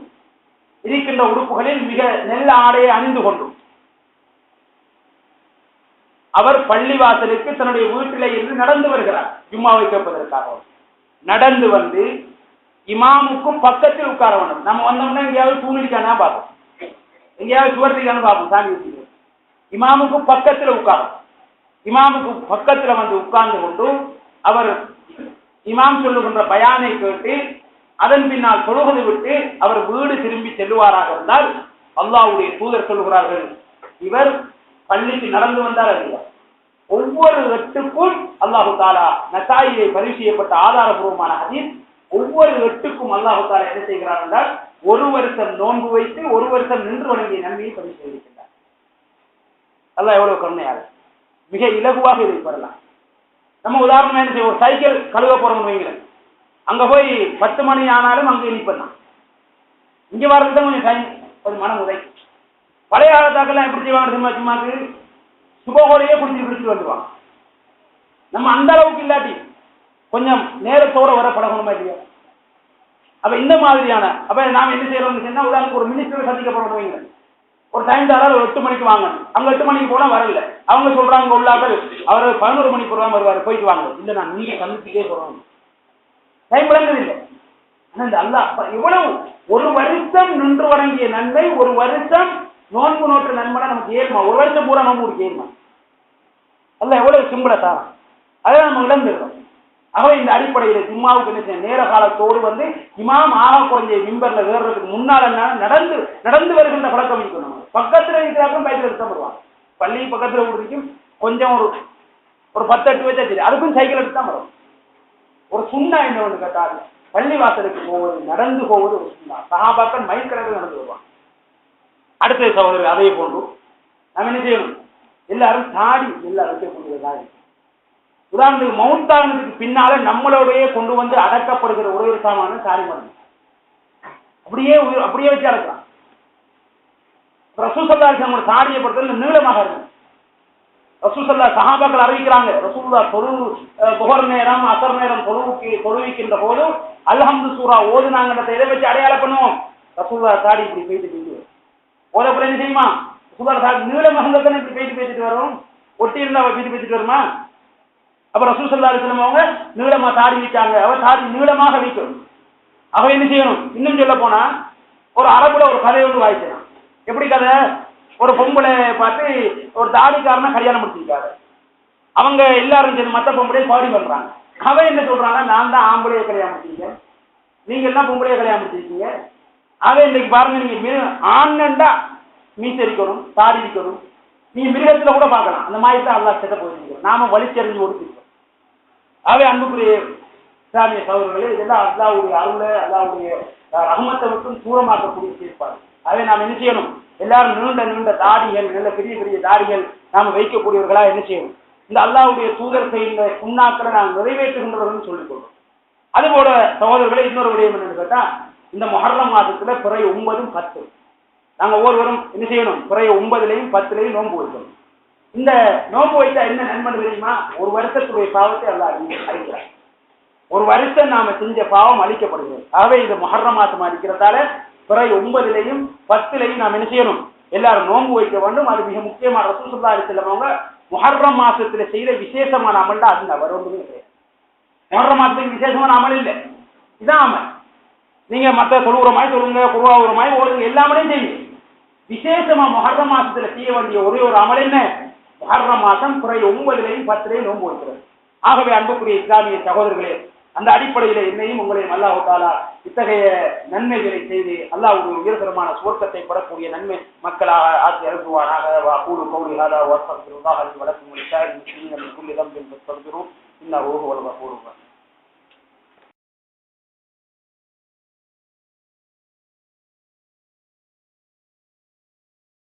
இருக்கின்ற உடுப்புகளில் மிக நல்ல ஆடையை அணிந்து கொண்டும் அவர் பள்ளிவாசலுக்கு தன்னுடைய வீட்டிலே இருந்து நடந்து வருகிறார். ஜும்மாவை கேட்பதற்காக நடந்து வந்து இமாமுக்கும் பக்கத்தில் உட்கார வேண்டும். நம்ம வந்தோம்னா எங்கேயாவது தூணிக்கானா பார்ப்போம், எங்கேயாவது சுவர்த்திக்கானு பார்ப்போம். சாமி வச்சு இமாமுக்கு பக்கத்தில் உட்காரும். இமாமுக்கு பக்கத்தில் வந்து உட்கார்ந்து கொண்டு அவர் இமாம் சொல்லுகின்ற பயானை கேட்டு அதன் பின்னால் தொழுகை விட்டு அவர் வீடு திரும்பி செல்லுவாராக இருந்தால் அல்லாஹ்வுடைய தூதர் சொல்லுகிறார்கள், இவர் பள்ளிக்கு நடந்து வந்தார் அல்ல. ஒவ்வொரு எட்டுக்கும் அல்லாஹு தஆலா நசாயிலே பதிவு செய்யப்பட்ட ஆதாரபூர்வமான ஹதீஸ், ஒவ்வொரு எட்டுக்கும் அல்லாஹு தஆலா என்ன செய்கிறார் என்றால் ஒரு வருஷம் நோன்பு வைத்து ஒரு வருஷம் நின்று வணங்கிய நன்மையை பதிவு செய்திருக்கிறார். அல்லாஹ் எவ்வளவு கருணையாளர், மிக இலகுவாக இதை பெறலாம். நம்ம உதாரணமா என்ன செய்வோம், ஒரு சைக்கிள் கழுவ போறோம்னு வைங்களேன், அங்க போய் 10 மணி ஆனாலும் அங்கே நிற்பதான். இங்க வர்றது தான் கொஞ்சம் டைம், கொஞ்சம் மனம் உதை. பழைய காலத்தாக்கெல்லாம் எப்படி செய்வாங்க, சும்மாக்கு சுபகோடையே பிடிச்சிட்டு வந்துடுவாங்க. நம்ம அந்த அளவுக்கு இல்லாட்டி கொஞ்சம் நேரத்தோட வர பழகணுமா இல்லையா? அப்ப இந்த மாதிரியான அப்ப நாம என்ன செய்யறோம்னு சொன்னா, உதாரணத்துக்கு ஒரு மினிஸ்டரை சந்திக்க போறோம் வைங்க, ஒரு டைம் தராது, ஒரு 8 மணிக்கு வாங்க. அங்க 8 மணிக்கு போனா வரல, அவங்க சொல்றாங்க உள்ளாக்கள் அவர் 11 மணிக்கு போறாங்க வருவாரு, போயிட்டு வாங்க. இல்ல நான் நீங்க சந்திச்சுட்டே சொல்றோம், டைம் விளங்குதில்லை. ஆனா இந்த அல்லாஹ் எவ்வளவு ஒரு வருஷம் நின்று வழங்கிய நன்மை, ஒரு வருஷம் நோன்பு நோற்ற நன்மைனா நமக்கு ஏறுமா? ஒரு வருஷம் பூரா நோன்பு ஒரு ஏறுமா? அல்லாஹ் எவ்வளவு சிம்பிளா தான், அதை நம்ம இழந்துடுறோம். ஆகவே இந்த அடிப்படையில் ஜும்மாவுக்கு என்ன நேர காலத்தோடு வந்து இமாம் ஆக குறைஞ்ச மிம்பர்ல ஏறுறதுக்கு முன்னால் நடந்து நடந்து வருகின்ற பழக்கம் இருக்கணும். பக்கத்துல இருக்கிறாக்கும் பைக்கில் எடுத்து தான் வருவாங்க. பள்ளி பக்கத்துல விடுறதுக்கும் கொஞ்சம் ஒரு 10-8 வச்சா சரி, அதுக்கும் சைக்கிள் எடுத்து தான் வரும். ஒரு சுண்ணா என்ன ஒன்று கேட்டாங்க, பள்ளி வாசலுக்கு போவது, நடந்து போவது ஒரு சுண்ணா. சஹாபாக்கள் மைல் கணக்கில் நடந்து வருவாங்க. அடுத்த சகோதரர் அதே போன்று நம்ம என்ன செய்யணும், எல்லாரும் தாடி எல்லாம் வைக்கக்கூடிய தாடி. உதாரணத்துக்கு மவுத்தானதுக்கு பின்னால நம்மளோடய கொண்டு வந்து அடக்கப்படுகிற ஒரே சாமான தாடி மருந்து, அப்படியே வச்சு அடக்கலாம். ரசூல் ஸல்லல்லாஹு அலைஹி வஸல்லம் தாடியை பொறுத்தவரை நீளமாக இருக்கும். ரசூல் ஸல்லல்லாஹு சஹாபாக்கள் அறிவிக்கிறாங்க, ரசூலுல்லாஹ் புகர் நேரம் அசர் நேரம் தொழுவிக்கின்ற போது அல்ஹம்து சூரா ஓதுனாங்கன்றதை எதை வச்சு அடையாளம் பண்ணுவோம்? ரசூலுல்லாஹ் தாடி இப்படி போயிட்டு ஓதப்பட என்ன தெரியுமா? ரசூலுல்லாஹ் தாடி நீளமாக இருந்தால் இப்படி போயிட்டு வரும், ஒட்டி இருந்தா போயிட்டு வருமா? அப்ப ரசூல் ஸல்லல்லாஹு அலைஹி வஸல்லம் அவங்க நீளமா தாடி வைக்காங்க, அவர் தாடி நீளமாக வைக்கணும். அவ என்ன செய்யணும், இன்னும் சொல்ல போனா ஒரு அரபுல ஒரு கதை ஒன்று வாய்க்கலாம். எப்படி கதை? ஒரு பொம்பளை பார்த்து ஒரு தாடிக்காரனை கல்யாணம் முடிச்சிருக்காரு. அவங்க எல்லாரும் சேர்ந்து மற்ற பொம்பளையை பாடி பண்றாங்க. அவன் என்ன சொல்றாங்க, நான் தான் ஆம்பளையை கல்யாணம் முடிச்சிருக்கேன், நீங்க எல்லாம் பொம்பளையை கல்யாணம் முடிச்சிருக்கீங்க. அவன் இன்னைக்கு பாருங்க, நீங்க ஆண்னண்டா மீசரிக்கணும், தாடி இருக்கணும், நீங்க மிருகத்துல கூட பார்க்கலாம். அந்த மாதிரி தான் அல்லாஹ் செட்ட போயிருக்கீங்க, நாம வலிச்சறிஞ்சு ஒடுக்கிருக்கோம். ஆகவே அன்புக்குரிய இஸ்லாமிய சகோதரர்களே, இதெல்லாம் அல்லாஹ்வுடைய அருளை, அல்லாஹ்வுடைய ரஹ்மத்தை மட்டும் தூரமாக்கக்கூடிய செயற்பாடு. அதை நாம் என்ன செய்யணும்? எல்லாரும் நீண்ட தாடிகள், நல்ல பெரிய பெரிய தாடிகள் நாம் வைக்கக்கூடியவர்களா என்ன செய்யணும்? இந்த அல்லாஹ்வுடைய தூதர் செய்கின்ற சுண்ணாக்களை நாம் நிறைவேற்றுகின்றவர்கள் சொல்லிக் கொள்வோம். அதுபோல சகோதரர்களை இன்னொரு விடயம் என்னன்னு கேட்டா, இந்த முஹர்ரம் மாதத்துல பிறை 9, 10 நாங்க ஒவ்வொருவரும் என்ன செய்யணும்? பிறை 9லையும் 10லையும் நோன்பு வைக்கணும். இந்த நோன்பு வைத்தா என்ன நன்மை தெரியுமா? ஒரு வருஷத்துடைய பாவத்தை அல்லாஹ் அழிக்கிறார். ஒரு வருஷம் நாம செஞ்ச பாவம் அழிக்கப்படுகிறது. ஆகவே இந்த முஹர்ரம் மாதம் அழிக்கிறதால பிறை 9லையும் 10லையும் நாம் என்ன செய்யணும்? எல்லாரும் நோன்பு வைக்க வேண்டும். அது மிக முக்கியமான. ரசூல் ஸல்லல்லாஹு அலைஹி வஸல்லம் அவங்க முஹர்ரம் மாசத்துல செய்த விசேஷமான அமல் தான் அது. அவர் ஒன்றுமே கிடையாது. முஹர்ரம் மாசத்துக்கு விசேஷமான அமல் இல்லை, இதான் அமல். நீங்க மற்ற தொழுகிற மாதிரி தொழுங்க, குர்ஆன் ஒரு மாதிரி ஓடுங்க, எல்லாமே செய்யுங்க. விசேஷமா முஹர்ரம் மாசத்துல செய்ய வேண்டிய ஒரே ஒரு அமல் என்ன? முஹர்ரம் மாசம் பிறை 9லையும் 10லையும் நோன்பு வைக்கிறது. ஆகவே அன்புக்குரிய இஸ்லாமிய சகோதரர்களே, அந்த அடிப்படையில என்னையும் உங்களையும் அல்லாஹ் தஆலா இத்தகைய நன்மைகளை செய்து அல்லாஹ்வுடைய உயர்தரமான சுவர்க்கத்தை பெறக்கூடிய நன்மை மக்களாக ஆக்கி அருள்வானாக. வஅகூலு கௌலி ஹாதா வஅஸ்தக்ஃபிருல்லாஹ லி வ லக்கும் வ லிஸாயிரில் முஸ்லிமீன மின் குல்லி தம்பின் ஃபஸ்தக்ஃபிரூஹு இன்னஹு ஹுவல் கஃபூருர் ரஹீம்.